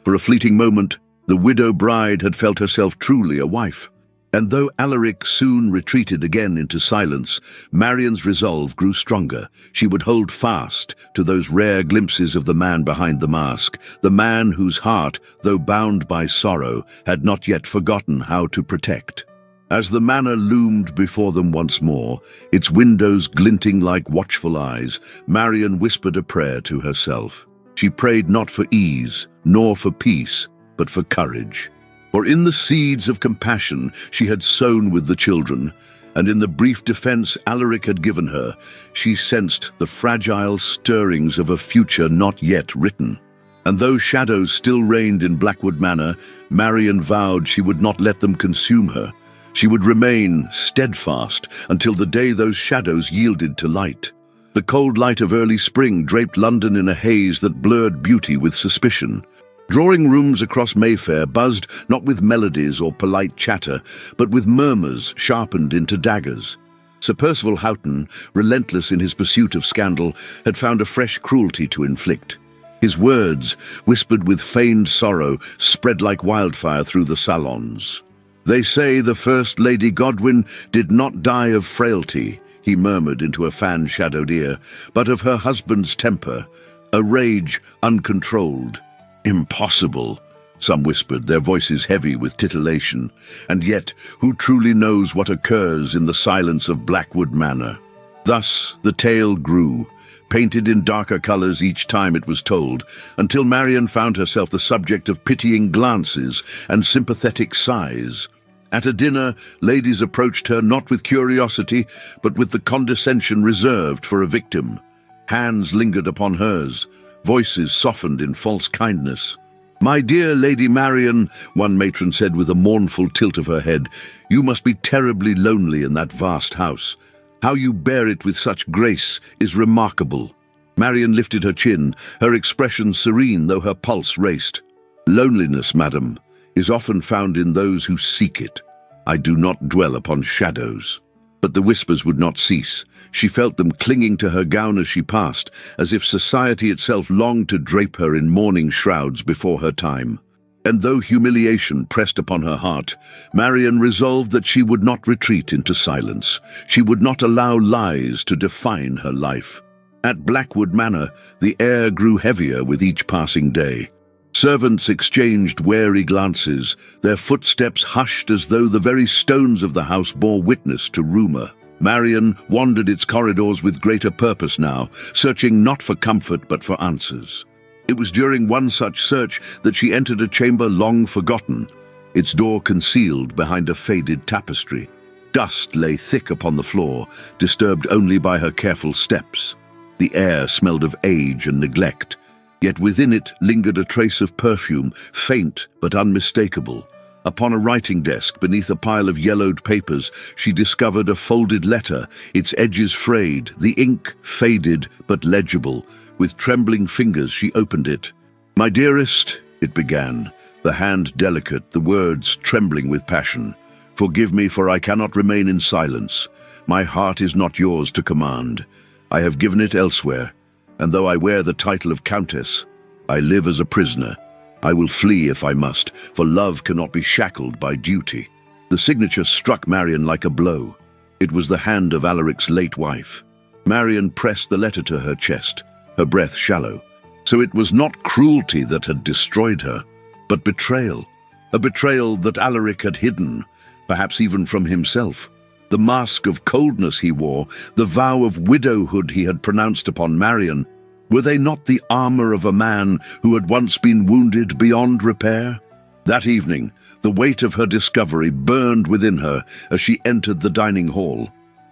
For a fleeting moment, the widow bride had felt herself truly a wife. And though Alaric soon retreated again into silence, Marian's resolve grew stronger. She would hold fast to those rare glimpses of the man behind the mask, the man whose heart, though bound by sorrow, had not yet forgotten how to protect. As the manor loomed before them once more, its windows glinting like watchful eyes, Marian whispered a prayer to herself. She prayed not for ease, nor for peace, but for courage. For in the seeds of compassion she had sown with the children, and in the brief defense Alaric had given her, she sensed the fragile stirrings of a future not yet written. And though shadows still reigned in Blackwood Manor, Marian vowed she would not let them consume her. She would remain steadfast until the day those shadows yielded to light. The cold light of early spring draped London in a haze that blurred beauty with suspicion. Drawing rooms across Mayfair buzzed not with melodies or polite chatter, but with murmurs sharpened into daggers. Sir Percival Houghton, relentless in his pursuit of scandal, had found a fresh cruelty to inflict. His words, whispered with feigned sorrow, spread like wildfire through the salons. "They say the First Lady Godwin did not die of frailty," he murmured into a fan-shadowed ear, "but of her husband's temper, a rage uncontrolled." "Impossible," some whispered, their voices heavy with titillation. And yet, who truly knows what occurs in the silence of Blackwood Manor? Thus the tale grew, painted in darker colours each time it was told, until Marian found herself the subject of pitying glances and sympathetic sighs. At a dinner, ladies approached her not with curiosity, but with the condescension reserved for a victim. Hands lingered upon hers, voices softened in false kindness. "My dear Lady Marian," one matron said with a mournful tilt of her head, "you must be terribly lonely in that vast house. How you bear it with such grace is remarkable." Marian lifted her chin, her expression serene though her pulse raced. "Loneliness, madam, is often found in those who seek it. I do not dwell upon shadows." But the whispers would not cease. She felt them clinging to her gown as she passed, as if society itself longed to drape her in mourning shrouds before her time. And though humiliation pressed upon her heart, Marian resolved that she would not retreat into silence. She would not allow lies to define her life. At Blackwood Manor, the air grew heavier with each passing day. Servants exchanged wary glances, their footsteps hushed as though the very stones of the house bore witness to rumour. Marian wandered its corridors with greater purpose now, searching not for comfort but for answers. It was during one such search that she entered a chamber long forgotten, its door concealed behind a faded tapestry. Dust lay thick upon the floor, disturbed only by her careful steps. The air smelled of age and neglect, yet within it lingered a trace of perfume, faint but unmistakable. Upon a writing desk, beneath a pile of yellowed papers, she discovered a folded letter, its edges frayed, the ink faded but legible. With trembling fingers she opened it. "My dearest," it began, the hand delicate, the words trembling with passion. "Forgive me, for I cannot remain in silence. My heart is not yours to command. I have given it elsewhere, and though I wear the title of Countess, I live as a prisoner. I will flee if I must, for love cannot be shackled by duty." The signature struck Marian like a blow. It was the hand of Alaric's late wife. Marian pressed the letter to her chest, her breath shallow. So it was not cruelty that had destroyed her, but betrayal. A betrayal that Alaric had hidden, perhaps even from himself. The mask of coldness he wore, the vow of widowhood he had pronounced upon Marian, were they not the armor of a man who had once been wounded beyond repair? That evening, the weight of her discovery burned within her as she entered the dining hall.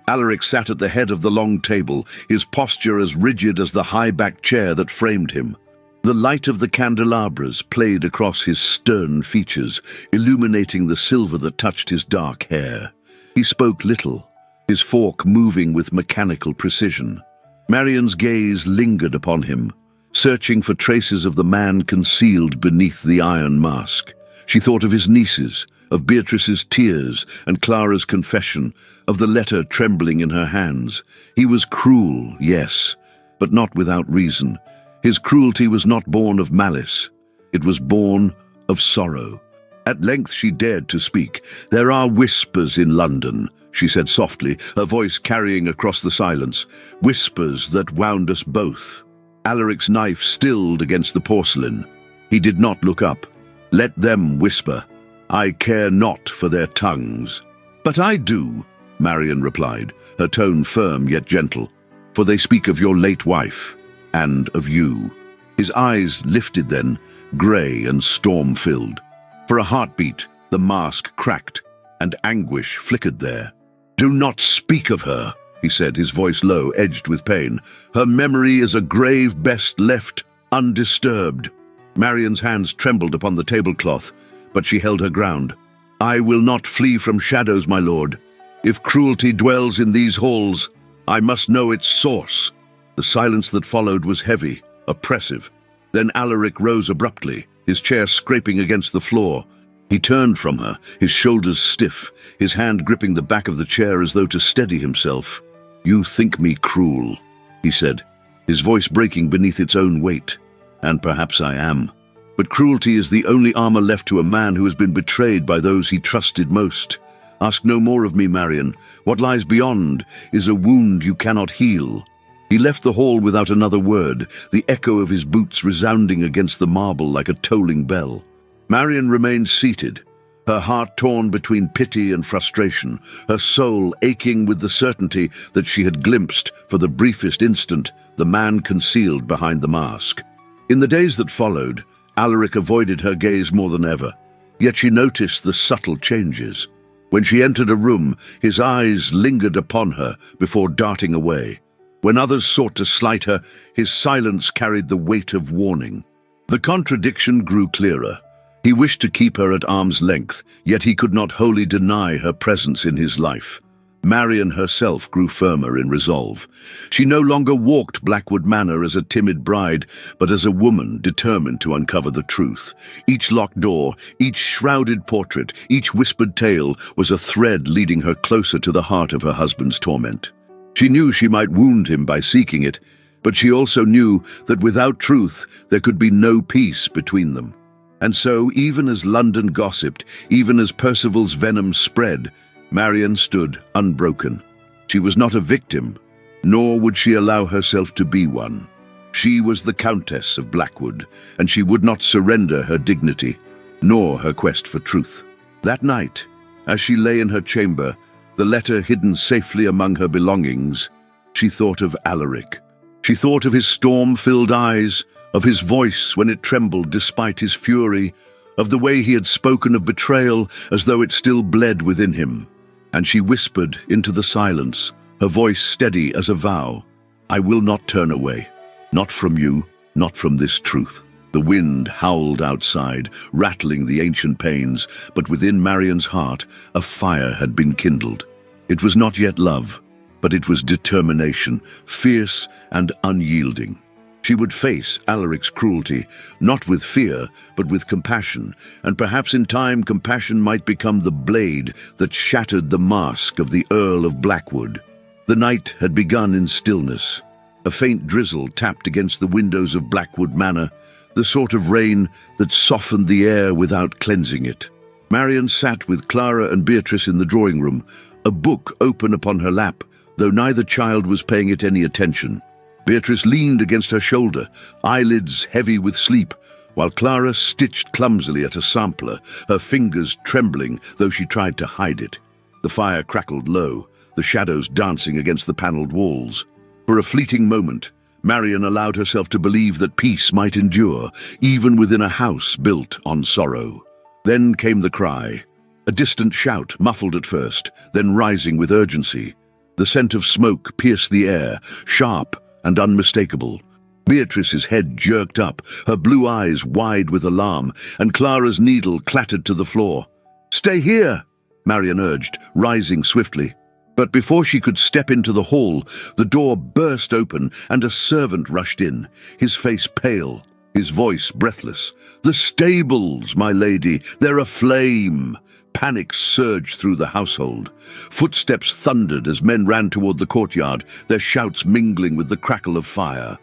Alaric sat at the head of the long table, his posture as rigid as the high-backed chair that framed him. The light of the candelabras played across his stern features, illuminating the silver that touched his dark hair. He spoke little, his fork moving with mechanical precision. Marian's gaze lingered upon him, searching for traces of the man concealed beneath the iron mask. She thought of his nieces, of Beatrice's tears and Clara's confession, of the letter trembling in her hands. He was cruel, yes, but not without reason. His cruelty was not born of malice. It was born of sorrow. At length she dared to speak. "There are whispers in London," she said softly, her voice carrying across the silence. "Whispers that wound us both." Alaric's knife stilled against the porcelain. He did not look up. "Let them whisper. I care not for their tongues." "But I do," Marian replied, her tone firm yet gentle. "For they speak of your late wife, and of you." His eyes lifted then, grey and storm-filled. For a heartbeat, the mask cracked, and anguish flickered there. "Do not speak of her," he said, his voice low, edged with pain. "Her memory is a grave best left undisturbed." Marian's hands trembled upon the tablecloth, but she held her ground. "I will not flee from shadows, my lord. If cruelty dwells in these halls, I must know its source." The silence that followed was heavy, oppressive. Then Alaric rose abruptly, his chair scraping against the floor. He turned from her, his shoulders stiff, his hand gripping the back of the chair as though to steady himself. "You think me cruel," he said, his voice breaking beneath its own weight. "And perhaps I am. But cruelty is the only armor left to a man who has been betrayed by those he trusted most. Ask no more of me, Marian. What lies beyond is a wound you cannot heal." He left the hall without another word, the echo of his boots resounding against the marble like a tolling bell. Marian remained seated, her heart torn between pity and frustration, her soul aching with the certainty that she had glimpsed, for the briefest instant, the man concealed behind the mask. In the days that followed, Alaric avoided her gaze more than ever, yet she noticed the subtle changes. When she entered a room, his eyes lingered upon her before darting away. When others sought to slight her, his silence carried the weight of warning. The contradiction grew clearer. He wished to keep her at arm's length, yet he could not wholly deny her presence in his life. Marian herself grew firmer in resolve. She no longer walked Blackwood Manor as a timid bride, but as a woman determined to uncover the truth. Each locked door, each shrouded portrait, each whispered tale was a thread leading her closer to the heart of her husband's torment. She knew she might wound him by seeking it, but she also knew that without truth there could be no peace between them. And so, even as London gossiped, even as Percival's venom spread, Marian stood unbroken. She was not a victim, nor would she allow herself to be one. She was the Countess of Blackwood, and she would not surrender her dignity, nor her quest for truth. That night, as she lay in her chamber, the letter hidden safely among her belongings, she thought of Alaric. She thought of his storm-filled eyes, of his voice when it trembled despite his fury, of the way he had spoken of betrayal as though it still bled within him. And she whispered into the silence, her voice steady as a vow, "I will not turn away, not from you, not from this truth." The wind howled outside, rattling the ancient panes, but within Marian's heart a fire had been kindled. It was not yet love, but it was determination, fierce and unyielding. She would face Alaric's cruelty, not with fear, but with compassion, and perhaps in time compassion might become the blade that shattered the mask of the Earl of Blackwood. The night had begun in stillness. A faint drizzle tapped against the windows of Blackwood Manor, the sort of rain that softened the air without cleansing it. Marian sat with Clara and Beatrice in the drawing room, a book open upon her lap, though neither child was paying it any attention. Beatrice leaned against her shoulder, eyelids heavy with sleep, while Clara stitched clumsily at a sampler, her fingers trembling, though she tried to hide it. The fire crackled low, the shadows dancing against the panelled walls. For a fleeting moment, Marian allowed herself to believe that peace might endure, even within a house built on sorrow. Then came the cry, a distant shout, muffled at first, then rising with urgency. The scent of smoke pierced the air, sharp and unmistakable. Beatrice's head jerked up, her blue eyes wide with alarm, and Clara's needle clattered to the floor. "Stay here," Marian urged, rising swiftly. But before she could step into the hall, the door burst open and a servant rushed in, his face pale, his voice breathless. "The stables, my lady, they're aflame!" Panic surged through the household. Footsteps thundered as men ran toward the courtyard, their shouts mingling with the crackle of fire.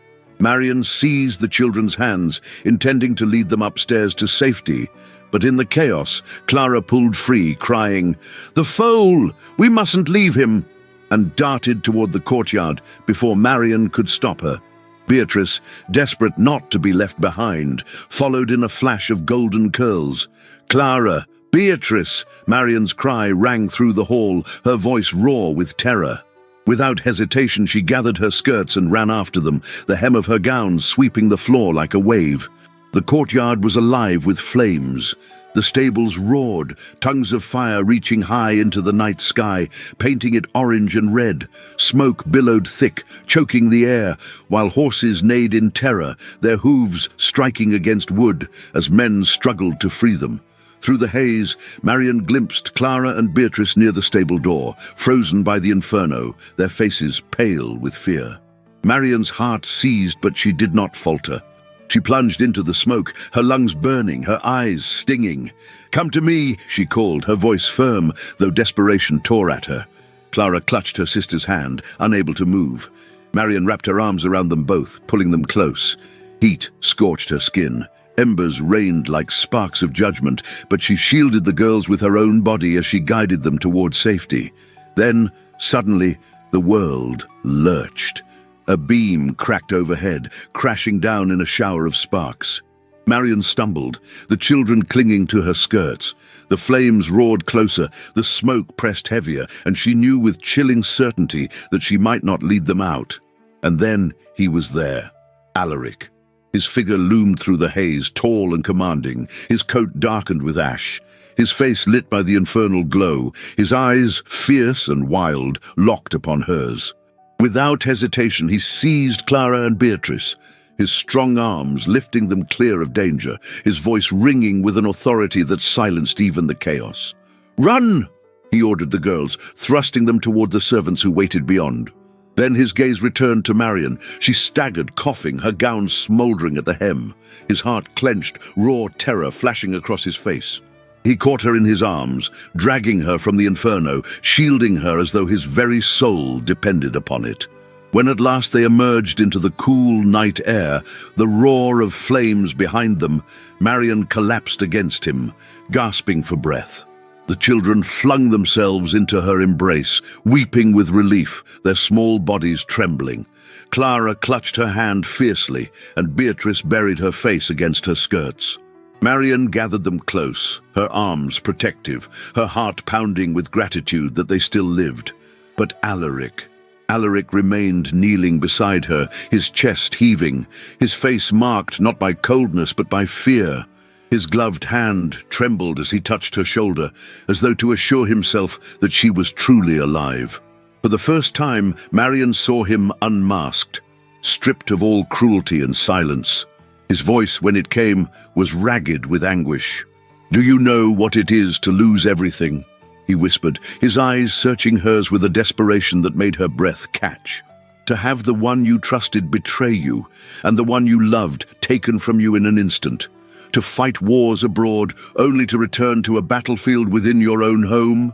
Marion seized the children's hands, intending to lead them upstairs to safety. But in the chaos, Clara pulled free, crying, "The foal! We mustn't leave him!" and darted toward the courtyard before Marion could stop her. Beatrice, desperate not to be left behind, followed in a flash of golden curls. "Clara! Beatrice!" Marion's cry rang through the hall, her voice raw with terror. Without hesitation, she gathered her skirts and ran after them, the hem of her gown sweeping the floor like a wave. The courtyard was alive with flames. The stables roared, tongues of fire reaching high into the night sky, painting it orange and red. Smoke billowed thick, choking the air, while horses neighed in terror, their hooves striking against wood as men struggled to free them. Through the haze, Marion glimpsed Clara and Beatrice near the stable door, frozen by the inferno, their faces pale with fear. Marion's heart seized, but she did not falter. She plunged into the smoke, her lungs burning, her eyes stinging. "Come to me," she called, her voice firm, though desperation tore at her. Clara clutched her sister's hand, unable to move. Marion wrapped her arms around them both, pulling them close. Heat scorched her skin. Embers rained like sparks of judgment, but she shielded the girls with her own body as she guided them toward safety. Then, suddenly, the world lurched. A beam cracked overhead, crashing down in a shower of sparks. Marion stumbled, the children clinging to her skirts. The flames roared closer, the smoke pressed heavier, and she knew with chilling certainty that she might not lead them out. And then he was there, Alaric. His figure loomed through the haze, tall and commanding, his coat darkened with ash, his face lit by the infernal glow, his eyes, fierce and wild, locked upon hers. Without hesitation, he seized Clara and Beatrice, his strong arms lifting them clear of danger, his voice ringing with an authority that silenced even the chaos. "Run!" he ordered the girls, thrusting them toward the servants who waited beyond. Then his gaze returned to Marion. She staggered, coughing, her gown smoldering at the hem. His heart clenched, raw terror flashing across his face. He caught her in his arms, dragging her from the inferno, shielding her as though his very soul depended upon it. When at last they emerged into the cool night air, the roar of flames behind them, Marion collapsed against him, gasping for breath. The children flung themselves into her embrace, weeping with relief, their small bodies trembling. Clara clutched her hand fiercely, and Beatrice buried her face against her skirts. Marion gathered them close, her arms protective, her heart pounding with gratitude that they still lived. But Alaric remained kneeling beside her, his chest heaving, his face marked not by coldness but by fear. His gloved hand trembled as he touched her shoulder, as though to assure himself that she was truly alive. For the first time, Marion saw him unmasked, stripped of all cruelty and silence. His voice, when it came, was ragged with anguish. "Do you know what it is to lose everything?" he whispered, his eyes searching hers with a desperation that made her breath catch. "To have the one you trusted betray you, and the one you loved taken from you in an instant. To fight wars abroad, only to return to a battlefield within your own home?"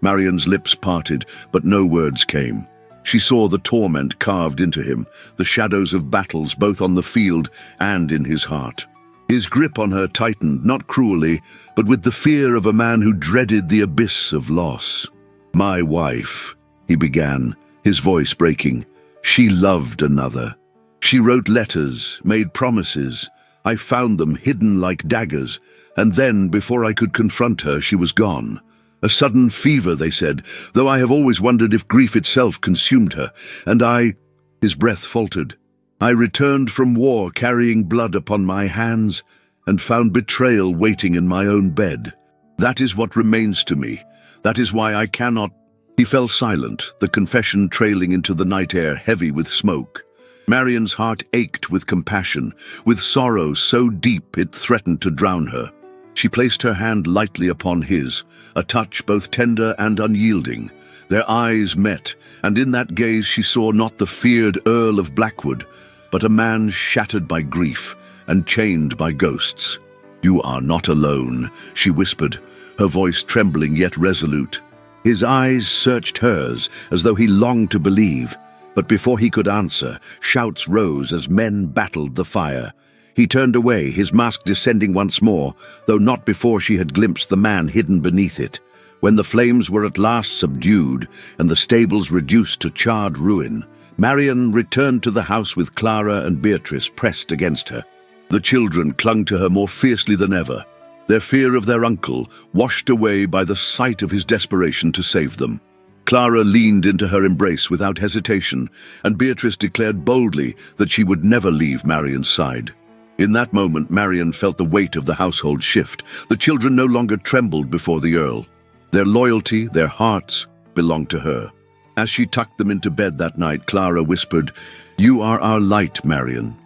Marion's lips parted, but no words came. She saw the torment carved into him, the shadows of battles both on the field and in his heart. His grip on her tightened, not cruelly, but with the fear of a man who dreaded the abyss of loss. "My wife," he began, his voice breaking. "She loved another. She wrote letters, made promises. I found them hidden like daggers, and then, before I could confront her, she was gone. A sudden fever, they said, though I have always wondered if grief itself consumed her, and I—" His breath faltered. "I returned from war carrying blood upon my hands, and found betrayal waiting in my own bed. That is what remains to me. That is why I cannot—" He fell silent, the confession trailing into the night air, heavy with smoke. Marion's heart ached with compassion, with sorrow so deep it threatened to drown her. She placed her hand lightly upon his, a touch both tender and unyielding. Their eyes met, and in that gaze she saw not the feared Earl of Blackwood, but a man shattered by grief and chained by ghosts. "You are not alone," she whispered, her voice trembling yet resolute. His eyes searched hers as though he longed to believe. But before he could answer, shouts rose as men battled the fire. He turned away, his mask descending once more, though not before she had glimpsed the man hidden beneath it. When the flames were at last subdued and the stables reduced to charred ruin, Marian returned to the house with Clara and Beatrice pressed against her. The children clung to her more fiercely than ever, their fear of their uncle washed away by the sight of his desperation to save them. Clara leaned into her embrace without hesitation, and Beatrice declared boldly that she would never leave Marian's side. In that moment, Marian felt the weight of the household shift. The children no longer trembled before the Earl. Their loyalty, their hearts, belonged to her. As she tucked them into bed that night, Clara whispered, "You are our light, Marian."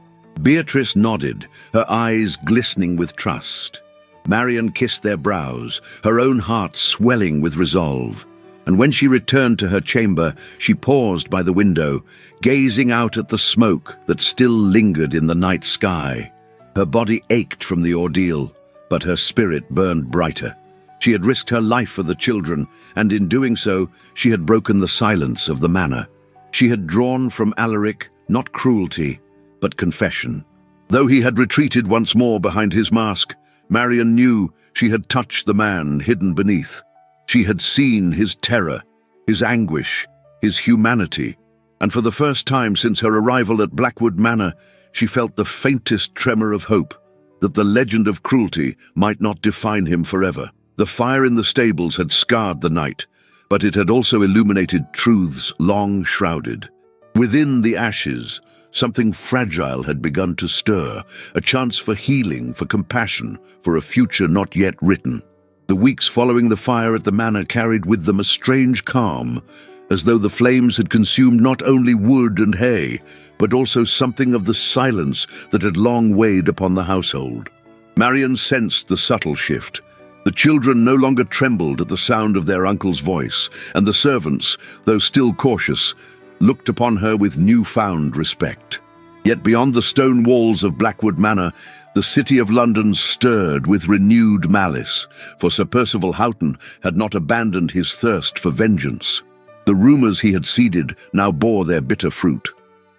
Beatrice nodded, her eyes glistening with trust. Marian kissed their brows, her own heart swelling with resolve. And when she returned to her chamber, she paused by the window, gazing out at the smoke that still lingered in the night sky. Her body ached from the ordeal, but her spirit burned brighter. She had risked her life for the children, and in doing so, she had broken the silence of the manor. She had drawn from Alaric not cruelty, but confession. Though he had retreated once more behind his mask, Marian knew she had touched the man hidden beneath. She had seen his terror, his anguish, his humanity, and for the first time since her arrival at Blackwood Manor, she felt the faintest tremor of hope that the legend of cruelty might not define him forever. The fire in the stables had scarred the night, but it had also illuminated truths long shrouded. Within the ashes, something fragile had begun to stir, a chance for healing, for compassion, for a future not yet written. The weeks following the fire at the manor carried with them a strange calm, as though the flames had consumed not only wood and hay, but also something of the silence that had long weighed upon the household. Marian sensed the subtle shift. The children no longer trembled at the sound of their uncle's voice, and the servants, though still cautious, looked upon her with newfound respect. Yet beyond the stone walls of Blackwood Manor, the city of London stirred with renewed malice, for Sir Percival Houghton had not abandoned his thirst for vengeance. The rumours he had seeded now bore their bitter fruit.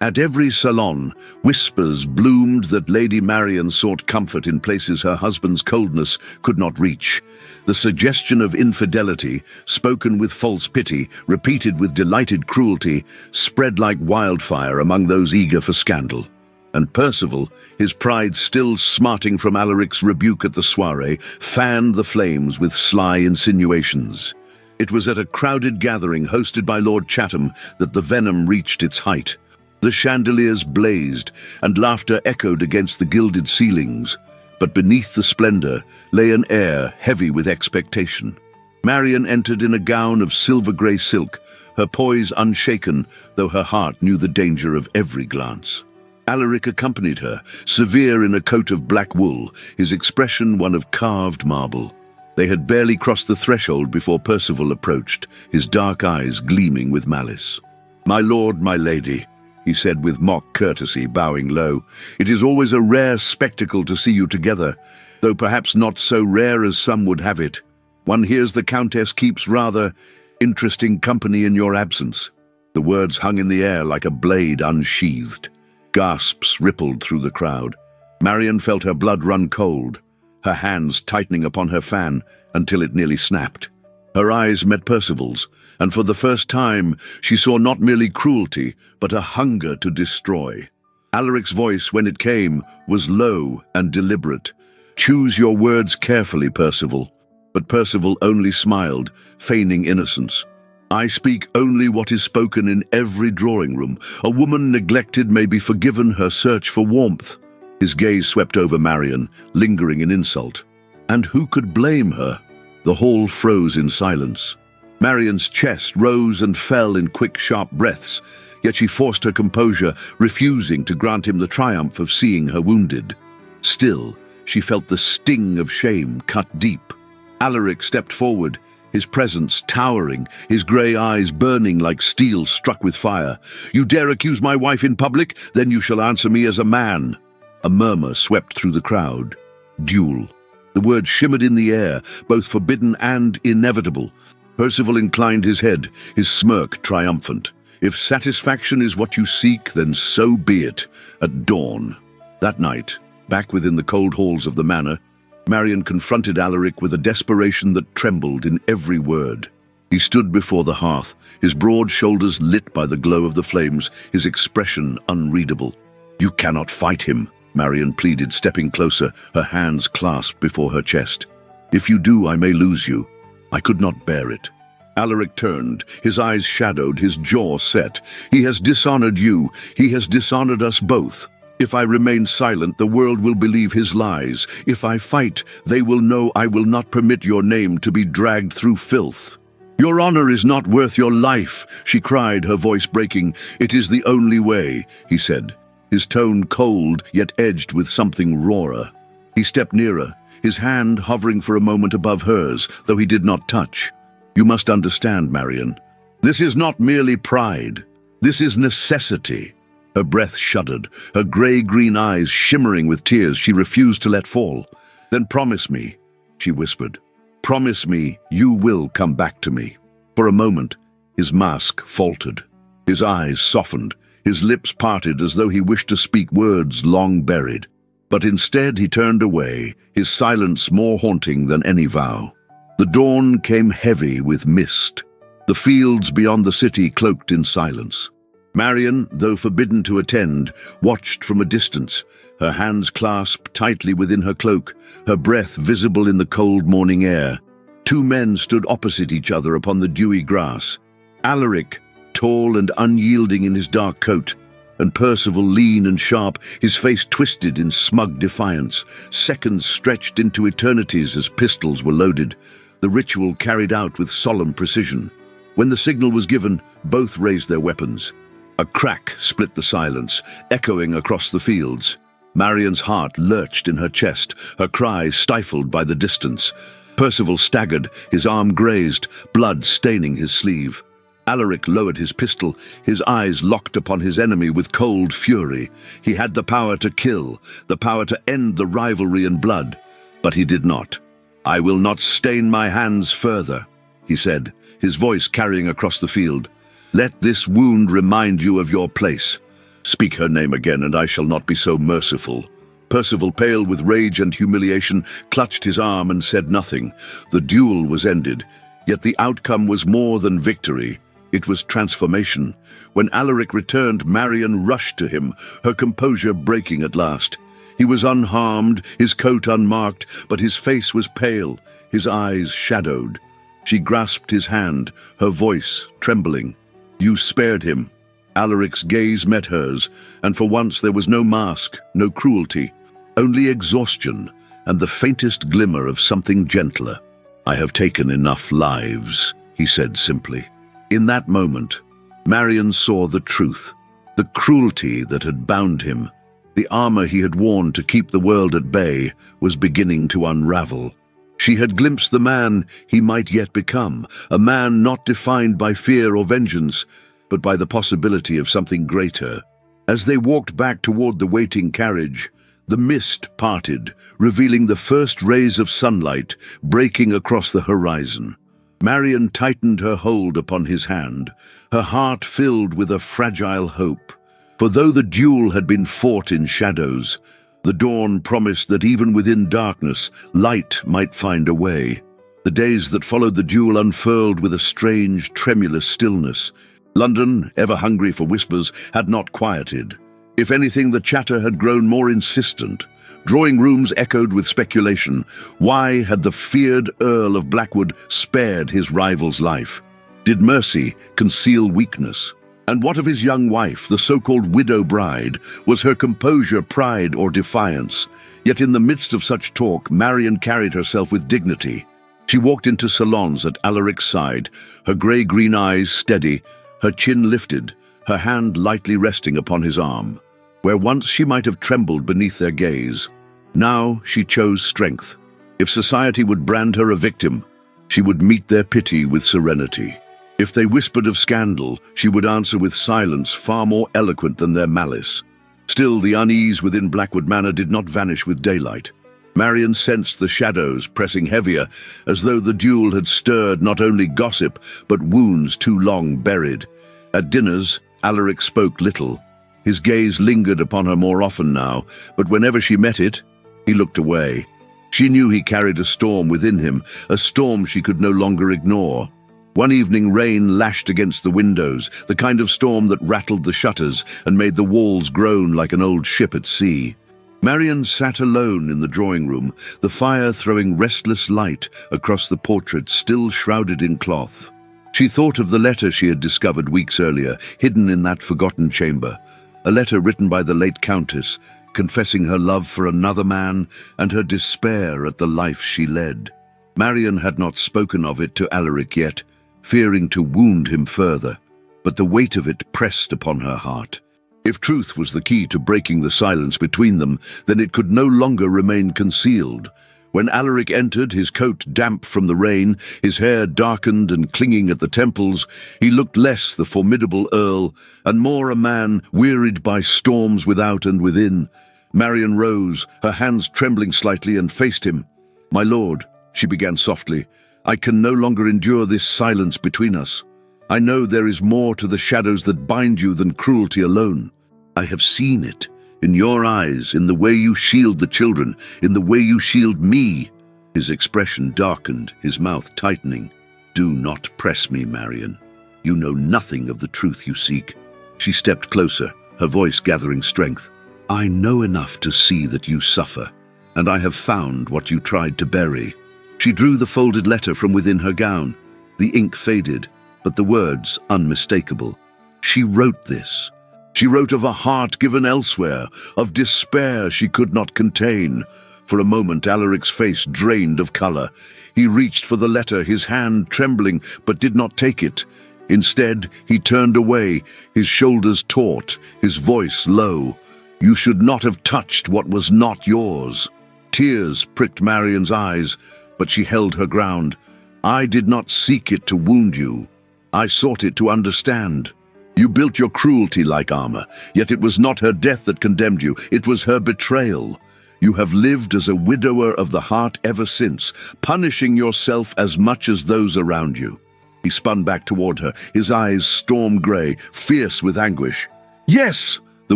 At every salon, whispers bloomed that Lady Marian sought comfort in places her husband's coldness could not reach. The suggestion of infidelity, spoken with false pity, repeated with delighted cruelty, spread like wildfire among those eager for scandal. And Percival, his pride still smarting from Alaric's rebuke at the soiree, fanned the flames with sly insinuations. It was at a crowded gathering hosted by Lord Chatham that the venom reached its height. The chandeliers blazed, and laughter echoed against the gilded ceilings, but beneath the splendor lay an air heavy with expectation. Marian entered in a gown of silver-grey silk, her poise unshaken, though her heart knew the danger of every glance. Alaric accompanied her, severe in a coat of black wool, his expression one of carved marble. They had barely crossed the threshold before Percival approached, his dark eyes gleaming with malice. "My lord, my lady," he said with mock courtesy, bowing low, "it is always a rare spectacle to see you together, though perhaps not so rare as some would have it. One hears the Countess keeps rather interesting company in your absence." The words hung in the air like a blade unsheathed. Gasps rippled through the crowd. Marian felt her blood run cold, her hands tightening upon her fan until it nearly snapped. Her eyes met Percival's, and for the first time she saw not merely cruelty, but a hunger to destroy. Alaric's voice, when it came, was low and deliberate. "Choose your words carefully, Percival." But Percival only smiled, feigning innocence. "I speak only what is spoken in every drawing-room. A woman neglected may be forgiven her search for warmth." His gaze swept over Marian, lingering in insult. And who could blame her? The hall froze in silence. Marian's chest rose and fell in quick, sharp breaths, yet she forced her composure, refusing to grant him the triumph of seeing her wounded. Still, she felt the sting of shame cut deep. Alaric stepped forward, his presence towering, his grey eyes burning like steel struck with fire. "You dare accuse my wife in public? Then you shall answer me as a man." A murmur swept through the crowd. Duel. The word shimmered in the air, both forbidden and inevitable. Percival inclined his head, his smirk triumphant. If satisfaction is what you seek, then so be it. At dawn. That night, back within the cold halls of the manor, Marion confronted Alaric with a desperation that trembled in every word. He stood before the hearth, his broad shoulders lit by the glow of the flames, his expression unreadable. "You cannot fight him," Marion pleaded, stepping closer, her hands clasped before her chest. "If you do, I may lose you." I could not bear it. Alaric turned, his eyes shadowed, his jaw set. "He has dishonored you. He has dishonored us both. If I remain silent, the world will believe his lies. If I fight, they will know I will not permit your name to be dragged through filth." "Your honor is not worth your life," she cried, her voice breaking. "It is the only way," he said, his tone cold yet edged with something rawer. He stepped nearer, his hand hovering for a moment above hers, though he did not touch. "You must understand, Marion. This is not merely pride. This is necessity." Her breath shuddered, her grey-green eyes shimmering with tears she refused to let fall. "Then promise me," she whispered. "Promise me you will come back to me." For a moment, his mask faltered. His eyes softened, his lips parted as though he wished to speak words long buried. But instead he turned away, his silence more haunting than any vow. The dawn came heavy with mist, the fields beyond the city cloaked in silence. Marion, though forbidden to attend, watched from a distance, her hands clasped tightly within her cloak, her breath visible in the cold morning air. Two men stood opposite each other upon the dewy grass. Alaric, tall and unyielding in his dark coat, and Percival, lean and sharp, his face twisted in smug defiance. Seconds stretched into eternities as pistols were loaded, the ritual carried out with solemn precision. When the signal was given, both raised their weapons. A crack split the silence, echoing across the fields. Marion's heart lurched in her chest, her cries stifled by the distance. Percival staggered, his arm grazed, blood staining his sleeve. Alaric lowered his pistol, his eyes locked upon his enemy with cold fury. He had the power to kill, the power to end the rivalry in blood, but he did not. "I will not stain my hands further," he said, his voice carrying across the field. "Let this wound remind you of your place. Speak her name again, and I shall not be so merciful." Percival, pale with rage and humiliation, clutched his arm and said nothing. The duel was ended, yet the outcome was more than victory. It was transformation. When Alaric returned, Marion rushed to him, her composure breaking at last. He was unharmed, his coat unmarked, but his face was pale, his eyes shadowed. She grasped his hand, her voice trembling. "You spared him." Alaric's gaze met hers, and for once there was no mask, no cruelty, only exhaustion and the faintest glimmer of something gentler. "I have taken enough lives," he said simply. In that moment, Marion saw the truth, the cruelty that had bound him. The armor he had worn to keep the world at bay was beginning to unravel. She had glimpsed the man he might yet become, a man not defined by fear or vengeance, but by the possibility of something greater. As they walked back toward the waiting carriage, the mist parted, revealing the first rays of sunlight breaking across the horizon. Marion tightened her hold upon his hand, her heart filled with a fragile hope. For though the duel had been fought in shadows, the dawn promised that even within darkness, light might find a way. The days that followed the duel unfurled with a strange, tremulous stillness. London, ever hungry for whispers, had not quieted. If anything, the chatter had grown more insistent. Drawing rooms echoed with speculation. Why had the feared Earl of Blackwood spared his rival's life? Did mercy conceal weakness? And what of his young wife, the so-called widow bride? Was her composure pride or defiance? Yet in the midst of such talk, Marion carried herself with dignity. She walked into salons at Alaric's side, her grey-green eyes steady, her chin lifted, her hand lightly resting upon his arm. Where once she might have trembled beneath their gaze, now she chose strength. If society would brand her a victim, she would meet their pity with serenity. If they whispered of scandal, she would answer with silence far more eloquent than their malice. Still, the unease within Blackwood Manor did not vanish with daylight. Marion sensed the shadows pressing heavier, as though the duel had stirred not only gossip, but wounds too long buried. At dinners, Alaric spoke little. His gaze lingered upon her more often now, but whenever she met it, he looked away. She knew he carried a storm within him, a storm she could no longer ignore. One evening, rain lashed against the windows, the kind of storm that rattled the shutters and made the walls groan like an old ship at sea. Marian sat alone in the drawing room, the fire throwing restless light across the portrait still shrouded in cloth. She thought of the letter she had discovered weeks earlier, hidden in that forgotten chamber. A letter written by the late Countess, confessing her love for another man and her despair at the life she led. Marian had not spoken of it to Alaric yet, fearing to wound him further, but the weight of it pressed upon her heart. If truth was the key to breaking the silence between them, then it could no longer remain concealed. When Alaric entered, his coat damp from the rain, his hair darkened and clinging at the temples, he looked less the formidable earl, and more a man wearied by storms without and within. Marian rose, her hands trembling slightly, and faced him. "My lord," she began softly, "I can no longer endure this silence between us. I know there is more to the shadows that bind you than cruelty alone. I have seen it. In your eyes, in the way you shield the children, in the way you shield me." His expression darkened, his mouth tightening. "Do not press me, Marian. You know nothing of the truth you seek." She stepped closer, her voice gathering strength. "I know enough to see that you suffer, and I have found what you tried to bury." She drew the folded letter from within her gown. The ink faded, but the words unmistakable. She wrote this. She wrote of a heart given elsewhere, of despair she could not contain. For a moment, Alaric's face drained of color. He reached for the letter, his hand trembling, but did not take it. Instead, he turned away, his shoulders taut, his voice low. "You should not have touched what was not yours." Tears pricked Marian's eyes, but she held her ground. "I did not seek it to wound you. I sought it to understand. You built your cruelty like armor, yet it was not her death that condemned you, it was her betrayal. You have lived as a widower of the heart ever since, punishing yourself as much as those around you." He spun back toward her, his eyes storm gray, fierce with anguish. "Yes!" The